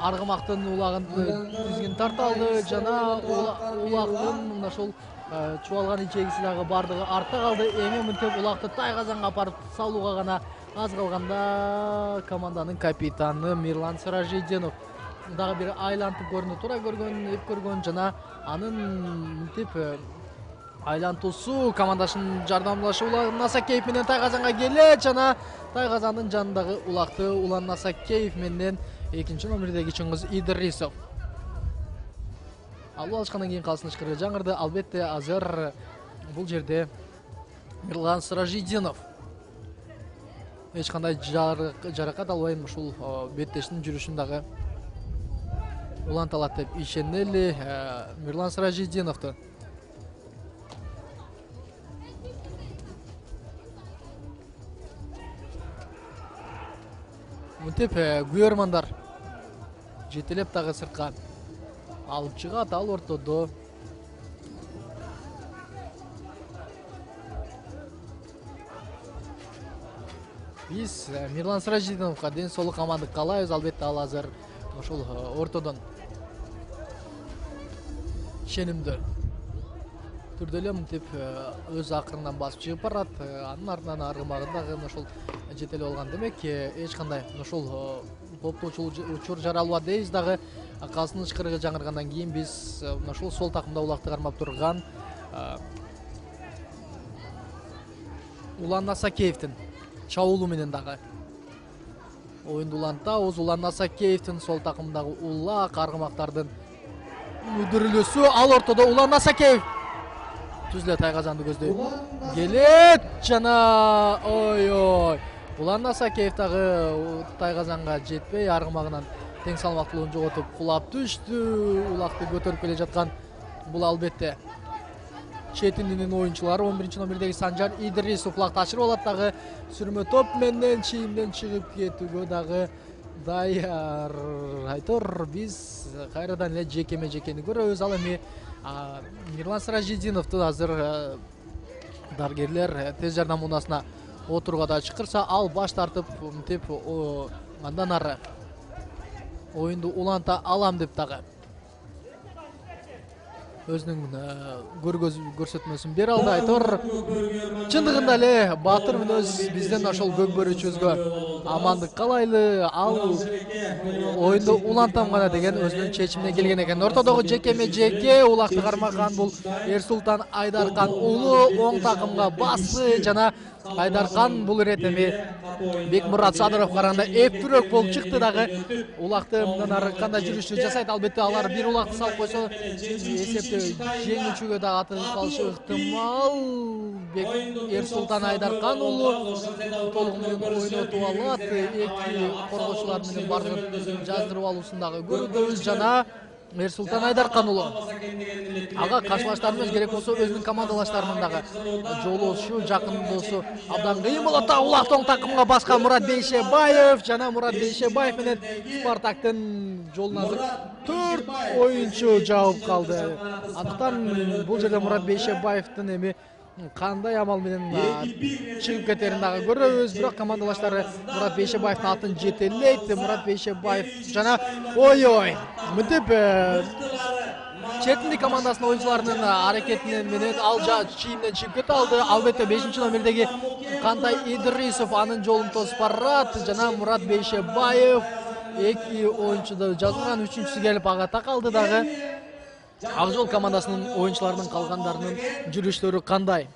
аргымактын улагын тизгин тарта алды жана улактын ошол чубалган ичегиси дагы бардыгы артта калды. Эми мынтип улакты Тайгазанга апарып салууга гана аз калганда команданын капитаны Мирлан Сиражиддинов дагы бир айлантып көрүнүп туура көргөн жана анын мынтип айлантуусу командашынын жардамдашы Улан Насакеев менен Тайгазанга келет жана Тайгазандын жанындагы улакты Улан Насакеев менен экинчи номердеги чыңгыз Идрисов алып алышкандан кийин калсын ышкыры жаңырды. Албетте азыр бул жерде Мирлан Сиражиддинов эч кандай жаракат албайм, ушул беттештин жүрүшүн дагы уланта алат деп ишенели Мирлан Сиражиддиновду. Мынтип күйөрмандар жетелеп дагы сыртка алып чыгат. Ал ортодо биз Мирлан Сиражиддиновго ден соолук амандык каалайбыз. Албетте ал азыр ошол ортодон ишенимдүү түрдө эле мынтип өз акырынан басып чыгып барат. Анын артынан аргымагындагы ошол жетелеп алган. Демек эч кандай ошол топтоочу учур жаралба дейбиз дагы. Калсын ышкырыгы жаңыргандан кийин биз ошол сол такымда улакты кармап турган Улан Насакеевдин чабуулу менен дагы оюнду улантабыз. Улан Насакеевдин сол такымдагы улак аргымактардын мүдүрүлүүсү. Ал ортодо Улан Насакеев түз эле Тайгазанды көздөй келет жана ой Улан Насакеев дагы Тайгазанга жетпей аргымагынан тең салмактуулугун жоготуп кулап түштү. Улакты көтөрүп келе жаткан бул албетте четиндин оюнчулары 11 номердеги Санжар Идрисов улакты ашырып алат дагы. Сүрмө топ менен чийимден чыгып кетүүгө дагы даяр. Айтор биз кайрадан эле жекеме жекени көрөбүз. Ал эми Мирлан Сиражиддиновду азыр дарыгерлер тез жардам унасына отурууга да чакырса, ал баш тартып мынтип андан ары оюнду уланта алам деп дагы өзүнүн көрсөтмөсүн бере алды. Айтор чындыгында эле баатыр мүнөз. Бизден ошол көк бөрүчүбүзгө амандык каалайлы. Ал оюнду улантам гана деген өзүнүн чечимине келген экен. Ортодогу жекеме жеке улакты кармаган бул Эрсултан Айдаркан уулу оң такымга басты жана Айдаркан бул ирет эми Бекмурат Садыровго караганда эптирөөк болуп чыкты дагы. Улакты мындан ары кандай жүрүштү жасайт. Албетте алар бир улакты салып койсо эсепти жеңүүчүгө дагы атылып калышы ыктымал. Эрсултан Айдаркан уулу толук менен ойнотуп алат. Эки коргоочулар менен бардыгын жаздырып алуусун дагы көрүбүз жана Эрсултан Айдаркан уулу ага каршылаштарыбыз керек болсо өзүнүн командалаштарынын дагы жолдошу, жакын досу абдан кыйын болот. Улактын такымга баскан Мурат Бейшебаев жана Мурат Бейшебаев менен Спартактын жолуна 4 оюнчу жабып калды. Андыктан бул жерде Мурат Бейшебаевдин эми кандай амал менен чыгып кетерин дагы көрөбүз. Бирок командалаштары Мурат Бейшебаевдин атын жетелейт. Мурат Бейшебаев жана мынтип четиндик командасынын оюнчуларынын аракети менен ал чийимден чыгып кете алды. Албетте 5 номердеги Кантай Идрисов анын жолун тосуп барат жана Мурат Бейшебаев эки оюнчуду жазылган, үчүнчүсү келип ага такалды дагы. Ак жол командасынын оюнчуларынын калгандарынын жүрүштөрү кандай?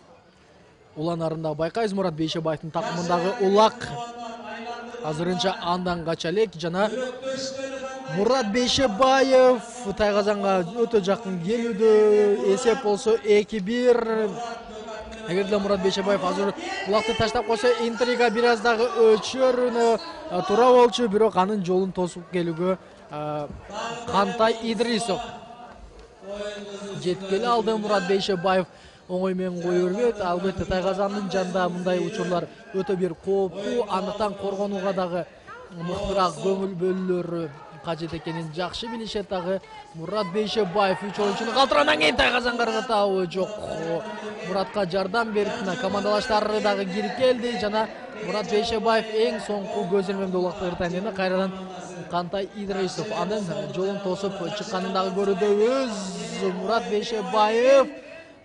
Уланарында байкайбыз. Мурат Бейшебаевдин такымындагы улак азырынча андан кача элек жана Мурат Бейшебаев Тайгазанга өтө жакын келүүдө. Эсеп болсо 2-1. Эгерде Мурат Бейшебаев азыр улакты таштап койсо интрига бир аз дагы өчөрүнө туура болчу. Бирок анын жолун тосуп келүүгө Кантай Идрисов жеткеле алды. Мурат Бейшебаев оңой менен кое бербейт. Албетте Тайгазандын жанында мындай учурлар өтө бир кооптуу, андыктан коргонууга дагы мыктыраак көңүл бөлүүлөр кажет экенин жакшы билишет. Дагы Мурат Бейшебаев 3 оюнчуну калтырандан кийин Тайгазан каргатабы жок. Muratка жардам берип, командалаштары дагы кирип келди жана Мурат Бейшебаев эң соңку көз ирмемде улакты ыртайнда кайрадан Кантай Идрисов анын жолун тосуп чыкканын дагы көрүүбүз. Мурат Бейшебаев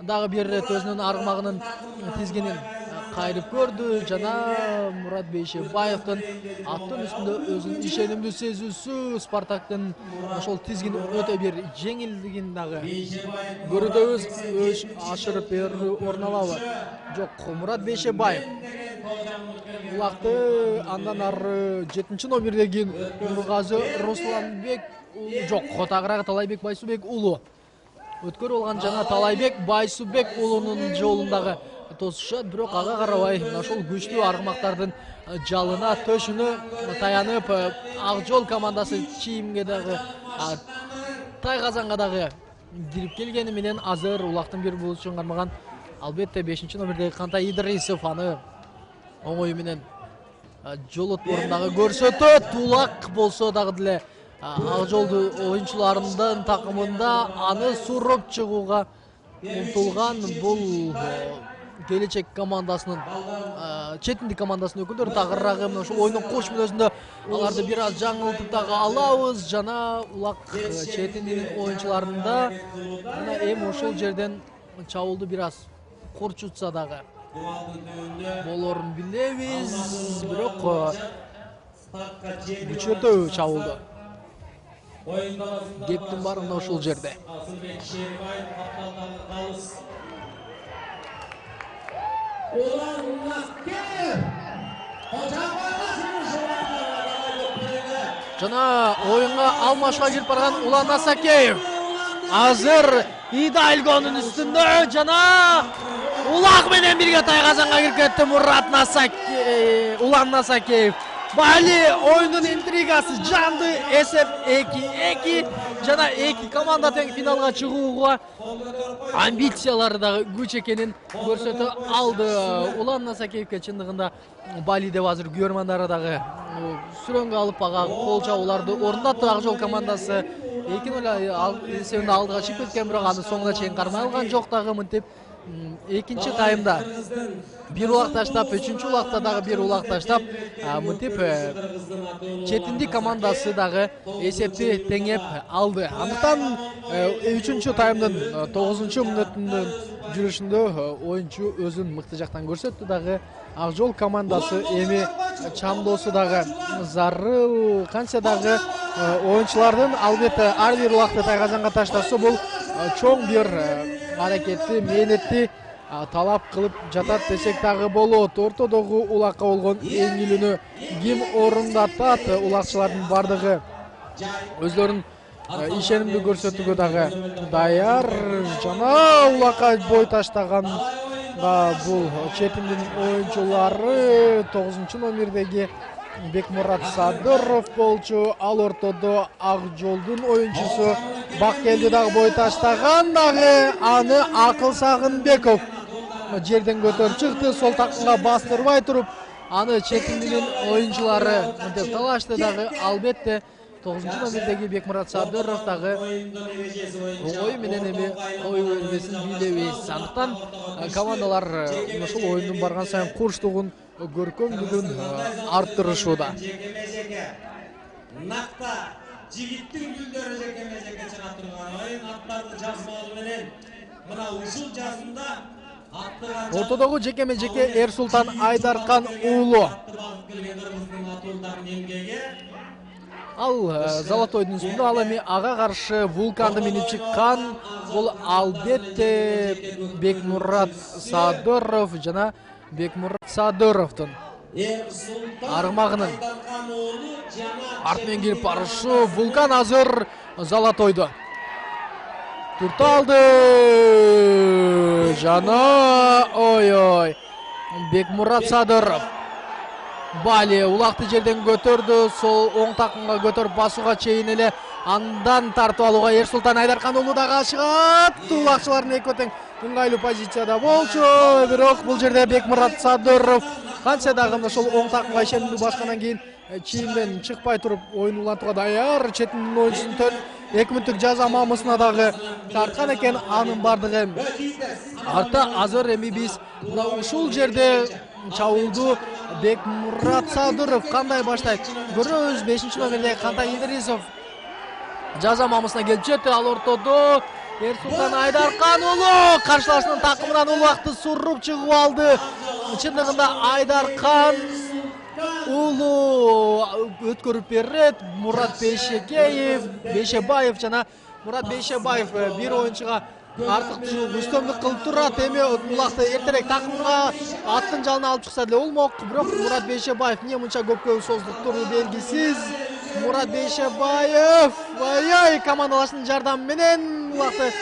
дагы бир ирет өзүнүн аргымагынын тизгинин кайрып көрдү жана Мурат Бейшебаевдин аттын үстүндө өзүнүн ишенимдүү сезүүсү Спартактын ошол тизгин өтө бир жеңилдигин дагы көрүүбүз. Өз ашырып берүү орун алабы? Жок, Мурат Бейшебаев улакты. Андан ары 7-номердеги Нургазы Русланбек жок, тагыраагы Талайбек Байсубек уулу өткөрүп алган жана Талайбек Байсубек уулунун жолундагы тосушат, бирок ага карабай ошол күчтүү аргымактардын жалына төшүнө таянып Ак жол командасы чийимге дагы Тайгазанга дагы кирип келгени менен азыр улактын бир булушун кармаган албетте 5-номердеги Кантай Идрисов аны оңой менен жол отпорундагы көрсөтөт. Улак болсо дагы деле Ак жолду оюнчуларынын такымында аны суруп чыгууга умтулган бул келечек командасынын четиндик командасынын өкүлдөрү. Тагыраагы мына ушул оюндун кош мүнөзүндө аларды бир аз жаңылтып дагы алабыз жана улак четиндигинин оюнчуларында мына эми ошол жерден чабуулду бир аз корчутса дагы болорун билебиз, бирок күчөтөбү чабуулду. Кептин баары мына ошол жерде. Жана оюнга алмашка кирип барган Улан Асакеев азыр Идайлгонун үстүндө жана улак менен бирге Тайгазанга кирип кетти Улан Насакеев. Бали оюндун интригасы жанды, эсеп 2-2 жана 2 команда тең финалга чыгууга амбициялары дагы күч экенин көрсөтө алды. Улан Насакеевке чындыгында Бали деп азыр күйөрмандары дагы сүрөнгө алып ага кол чабууларды орундатты. Ак жол командасы 2-0 эсебинде алдыга чыгып кеткен, бирок аны соңуна чейин кармай алган жок. Дагы мынтип экинчи таймда бир улак таштап, үчүнчү улакта дагы бир улак таштап, мынтип четиндик командасы дагы эсепти теңеп алды. Андыктан үчүнчү таймдын 9-мүнөтүнүн жүрүшүндө оюнчу өзүн мыкты жактан көрсөттү. Дагы Ак жол командасы эми чамдоосу дагы зарыл. Канча дагы оюнчулардын албетте ар бир улакты Тайгазанга таштаса бул чоң бир аракетти, мээнетти талап кылып жатат десек дагы болот. Ортодогу улакка болгон эңилүүнү ким орундатат? Улакчылардын бардыгы өзлөрүн ишенимдүү көрсөтүүгө дагы даяр жана улакка бой таштаган бул четиндин оюнчулары 9-номердеги Бекмурат Садыров болчу. Ал ортодо Ак жолдун оюнчусу Баккелди дагы бой таштаган. Дагы аны Акыл Сагынбеков жерден көтөрүп чыкты. Сол такымга бастырбай туруп аны четиндигин оюнчулары мынтип талашты. Дагы албетте 9-номердеги Бекмурат Садыров дагы оңой менен эми ой бербесин билебиз. Андыктан командалар ушул оюндун барган сайын курчтугун, көркөмдүгүн арттырышууда. Накта жигиттин гүлдөрү жекеме-жеке чыга турган оюн аттарды жазмалуу менен мына ушул жасында аттыган ортодогу жекеме-жеке Эрсултан Айдаркан уулу. Ал Золотойдун үстүндө, ал эми ага каршы Вулканды минип чыккан. Бул албетте Бекмурат Садыров жана Бекмурат Садыровдун аргымагынын арт менен кирип барышы. Вулкан азыр Золотойду турта алды жана ой Бекмурат Садыров Бали улакты жерден көтөрдү. Сол оң такымга көтөрүп басууга чейин эле андан тартып алууга Эрсултан Айдаркан уулу дагы ашыгат. Улакчылардын экөө тең ыңгайлуу позицияда болчу, бирок бул жерде Бекмурат Садыров кантсе дагы ошол оң такымга ишенимдүү башкандан кийин чийимден чыкпай туруп oyun улантууга даяр. Четиндин оюнчусунун 2 мүнөттүк жаза мамысына дагы тарткан экен. Анын бардыгы артта. Азыр эми биз мына ушул жерде чабуулду Бекмурат Садыров кандай баштайт көрөбүз. 5-номердеги Кантай Идрисов жаза мамысына келип жетти. Ал ортодо Эрсултан Айдаркан уулу каршылашынын такымынан убакты суруп чыгып алды. Чындыгында Айдаркан уулу өткөрүп берет. Мурат Бейшебаев жана Мурат Бейшебаев бир оюнчуга артык үстөмдүк кылып турат. Эми улакты эртерээк такымга аттын жалына алып чыкса деле болмок. Бирок Мурат Бейшебаев эмне мынча көпкө создуктуру белгисиз. Мурат Бейшебаев командалашынын жардамы менен улакты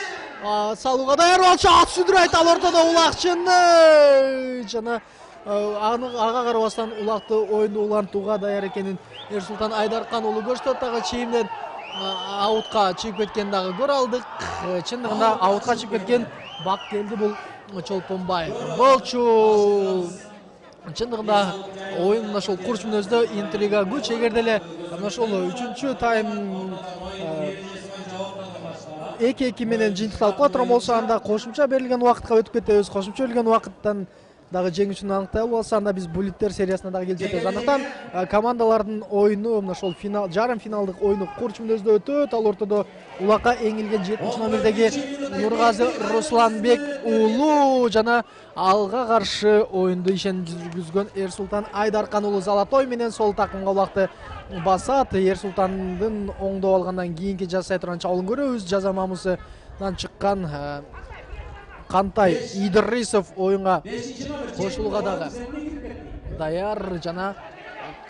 салууга даяр болчу. Ат сүдүрөйт ал ортодо улакчыны жана ага карабастан улакты оюнду улантууга даяр экенин Эрсултан Айдаркан уулу көрсөтөт. Дагы чийимден аутка чыгып кеткенин дагы көрө алдык. Чындыгында аутка чыгып кеткен бак келди бул Чолпонбаев болчу. Чындыгында оюн мына ошол курч мүнөздө интрига күч. Эгер деле мына ошол 3-чү тайм 2-2 менен жыйынтыкталып калат болсо, анда кошумча берилген убакытка өтүп кетебиз. Кошумча берилген убакыттан дагы жеңүүчүнү аныктay болсо, анда биз буллиттер сериясына дагы келип жетебиз. Андыктан командалардын оюну мына ошол жарым финалдык оюну курч мүнөздө өтөт. Ал ортодо улакка эңилген 7-номердеги Нургазы Русланбек уулу жана алга каршы оюнду ишеним жүргүзгөн Эрсултан Айдаркан уулу Золотой менен сол такымга улакты басат. Эрсултандын оңдоп алгандан кийинки жасай турган чабуулун көрөбүз. Жаза мамысынан чыккан Кантай Идрисов оюнга кошулууга дагы даяр жана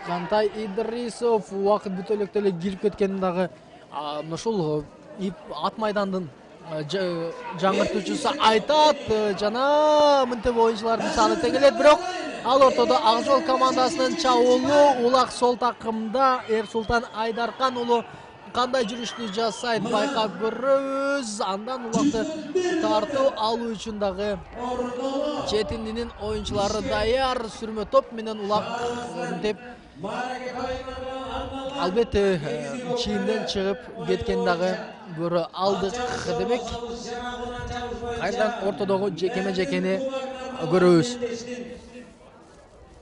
Кантай Идрисов убакыт бүтө электе эле кирип кеткенин дагы ушул ат майдандын жаңыртуучусу айтат жана мынтип оюнчулардын саны теңелет. Бирок ал ортодо Ак жол командасынын чабуулу улак сол такымда Эрсултан Айдаркан уулу кандай жүрүштү жасайт байкап көрөбүз. Андан улакты тартуу алуу үчүн дагы четиндинин оюнчулары даяр. Сүрмө топ менен улак деп албетте чийимден чыгып кеткенин дагы көрө алдык. Демек кайрадан ортодогу жекеме-жекени көрөбүз.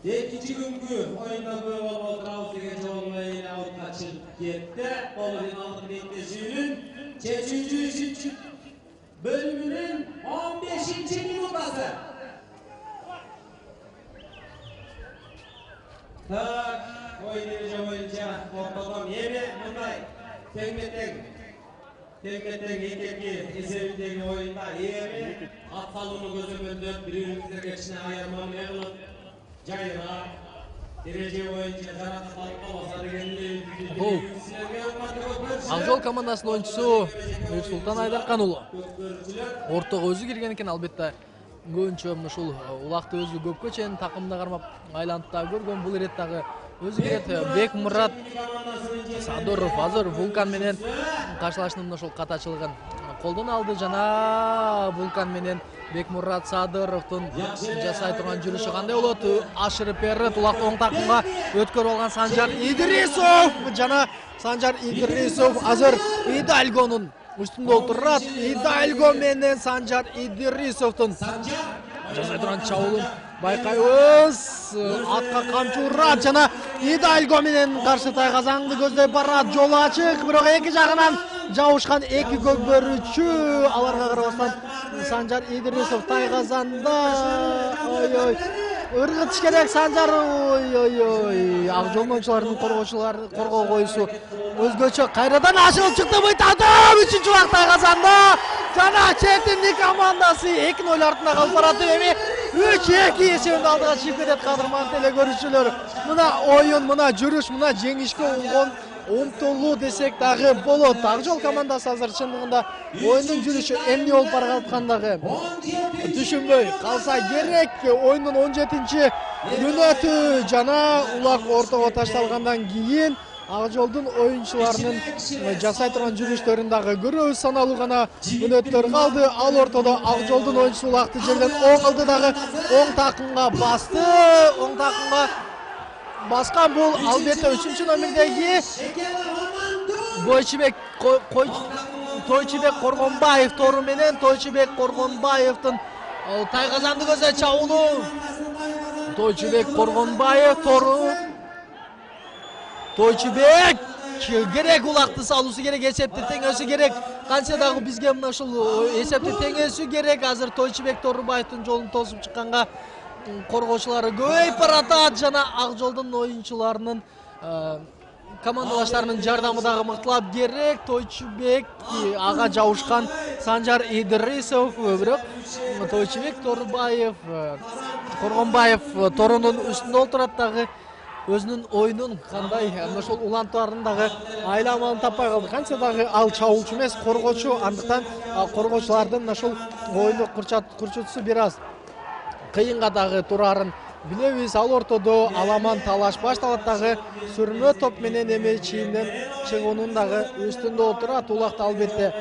Экинчи күнгү оюнда көп болуп отурабыз деген жолдон аутка чыгып кетти. Полуфиналдык беттешүүнүн 3-3 бөлүмүнүн 15-минутасы. Так, оюн эреже боюнча ортодон эми мындай тең-тең 2-2 эсебиндеги оюнда эми ат салууну көзөмөлдөп бири-бириңиздерге кичине аярма кылып жайына эреже боюнча жаракат алып калбаса дегендей. Бул Ак жол командасынын оюнчусу Эрсултан Айдаркан уулу ортого өзү кирген экен. Албетте көбүнчө ушул улакты өзү көпкө чейин такымда кармап айланып да көргөн. Бул ирет дагы өзү кирет. Бекмурат Садыров азыр Вулкан менен каршылашынын ошол катачылыгын колдон алды жана Вулкан менен Бекмурат Садыровдун жасай турган жүрүшү кандай болот? Ашырып берет. Улакты оң такымга өткөрүп алган Санжар Идрисов жана Санжар Идрисов азыр Идальгонун үстүндө отурат. Идальго менен Санжар Идрисовдун жасай турган чабуулун байкайбыз. Атка камчы урат жана Идальго менен каршы тайгазаңды көздөй барат. Жол ачык, бирок эки жагынан жабышкан эки көкбөрүчү. Аларга карабастан Санжар Идрисов тайгазанда ыргытыш керек. Санжар Ак жол оюнчуларынын коргоо коюсу өзгөчө. Кайрадан ашылып чыкты Быйтадов. 3-чү убак тайгазанда жана четиндин командасы экин ойл артында калып барат. Эми 3-2 эсебинде алдыга чыгып кетет. Кадырман теле көрүүчүлөр, мына оюн, мына жүрүш, мына жеңишке умтулуу десек дагы болот. Ак жол командасы азыр чындыгында оюндун жүрүшү эмне болуп бара жаткандыгы түшүнбөй калса керек. Оюндун 17-мүнөтү жана улак ортого ташталгандан кийин Ак жолдун оюнчуларынын жасай турган жүрүштөрүн дагы көрөбүз. Саналуу гана мүнөттөр калды. Ал ортодо Ак жолдун оюнчусу улакты жерден оң алды дагы оң такымга басты. Оң такымга баскан бул албетте 3-чү номердеги Тойчубек Коргонбаев тору менен Тойчубек Коргонбаевдин тайгазанды көзө чабуулу. Тойчубек Коргонбаев тору. Тойчубек керек улакты салуусу керек, эсепти теңөөсү керек. Канча дагы бизге мына ушул эсепти теңөөсү керек. Азыр Тойчубек Торубаевдин жолун тосуп чыкканга коргоочулары көбөйүп баратат жана Ак жолдун оюнчуларынын командалаштарынын жардамы дагы мыктылап керек. Тойчубек ага жабышкан Санжар Идрисов, бирок Тойчубек Торубаев Коргонбаев торунун үстүндө отурат дагы өзүнүн оюнун кандай ошол улантаарын дагы айламалын таппай калды. Канча дагы ал чабуулчу эмес, коргоочу, андыктан коргоочулардын ошол оюну курчутуусу бир аз кыйынга дагы турарын билебиз. Ал ортодо аламан талаш башталат дагы сүрмө топ менен эме чийинден чыгуунун дагы үстүндө отурат. Улакта албетте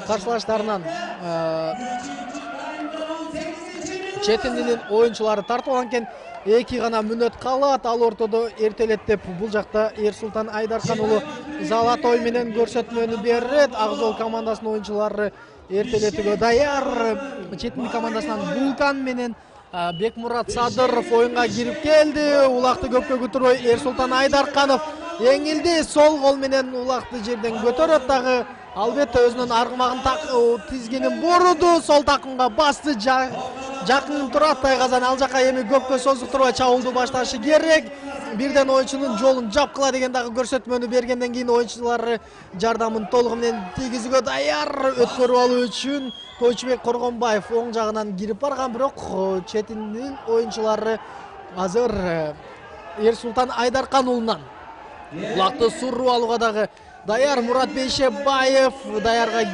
каршылаштарынан четиндинин оюнчулары тартып алган экен. 2 гана мүнөт калат. Ал ортодо эртелеттеп бул жакта Эрсултан Айдаркан уулу Залатой менен көрсөтмөнү берет. Ак жол командасынын оюнчулары эртелетүүгө даяр. Четиндик командасынан Вулкан менен Бекмурат Садыров оюнга кирип келди. Улакты көпкө көтөрбөй Эрсултан Айдарканов эңилди. Сол кол менен улакты жерден көтөрөт дагы. Албетте өзүнүн аргымагын тизгинин буруду. Сол такымга басты. Жакын турат Тайгазан. Ал жака эми көпкө созуктурбай чабуулду башташы керек. Бирден оюнчунун жолун жапкыла деген дагы көрсөтмөнү бергенден кийин оюнчулары жардамын толугу менен тийгизүүгө даяр. Өткөрүп алуу үчүн Тойчубек Коргонбаев оң жагынан кирип барган, бирок четиндин оюнчулары азыр Эрсултан Айдаркан уулунан улакты сурруп алууга дагы даяр. Мурат Бейшебаев даярга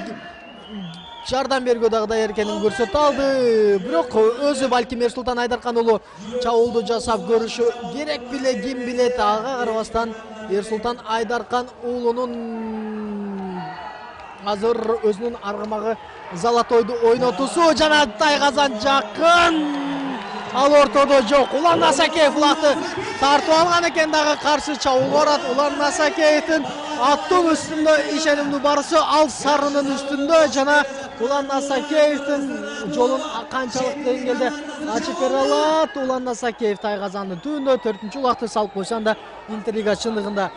жардам бергө дагы даяр экенин көрсөтүп алды. Бирок өзү балким Эрсултан Айдаркан уулу чабуулду жасап көрүшү керек беле, ким билет. Ага карабастан Эрсултан Айдаркан уулунун азыр өзүнүн аргымагы Залатойду ойнотуусу жана Тайгазан жакын. Ал ортодо жок. Улан Насакеев улакты тартып алган экен, дагы каршы чабуул барат. Улан Насакеевдин аттын үстүндө ишенимдүү барысы ал сарынын үстүндө жана Улан Насакеевдин жолун канчалык деңгээлде ачып бере алат. Улан Насакеев Тайгазандын түбүндө 4-чү улакты салып койсоң интрига чындыгында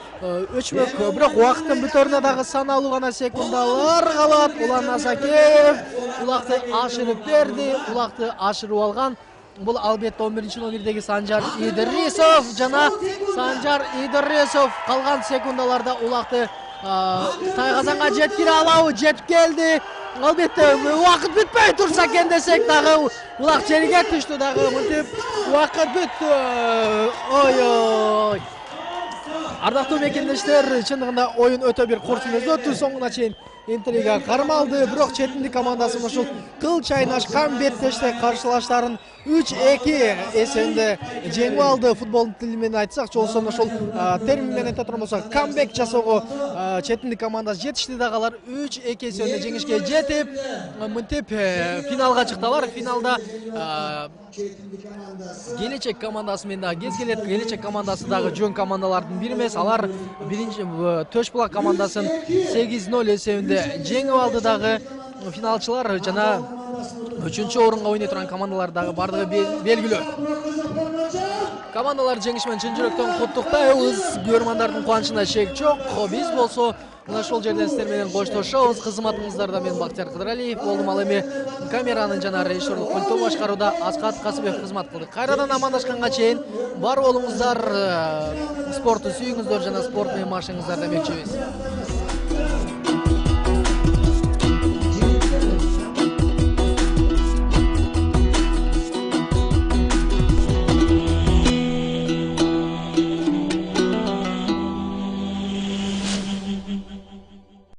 өчмөк. Бирок убакыттын бүтөрүнө дагы саналуу гана секундалар калат. Улан Насакеев улакты ашырып берди. Улакты ашырып алган бул албетте 11-чи номердеги Санжар Идрисов жана Санжар Идрисов калган секундаларда улакты Тайгазанга жеткире алабы? Жетип келди. Албетте убакыт бүтпөй турса экен десек дагы улак жерге түштү дагы мынтип убакыт бүттү. Ой. Ардактуу мекендештер, чындыгында оюн өтө бир курчун өтү. Соңуна чейин интрига кармалды. Бирок четиндик командасы ушул кыл чайнашкан беттеште каршылаштарын 3-2 эсебинде жеңип алды. Футболдун тили менен айтсак, жолсо ошол термин менен айта болсо камбек жасоого четиндик командасы жетишти дагы алар 3-2 эсебинде жеңишке жетип, мынтип финалга чыктылар. Финалда Келечек командасы менен дагы кез келет. Келечек командасы дагы жөн командалардын бири эмес. Алар биринчи Төш булак командасын 8-0 эсебинде жеңип алды дагы. Финалчылар жана 3-чү орунга ойной турган командалар дагы бардыгы белгилүү. Командалар жеңиш менен чын жүрөктөн куттуктайбыз. Көрөрмандардын кубанычына чек жок. Биз болсо мына ошол жерден сиздер менен коштошобуз. Кызматыңыздарда мен Бактияр Кыдыралиев болдум. Ал эми камеранын жана режиссерлук пульту башкарууда Аскат Касыбек кызмат кылды. Кайрадан амандашканга чейин бар болуңуздар, спортту сүйүңүздөр жана спорт менен машыгыңыздар демекчибиз.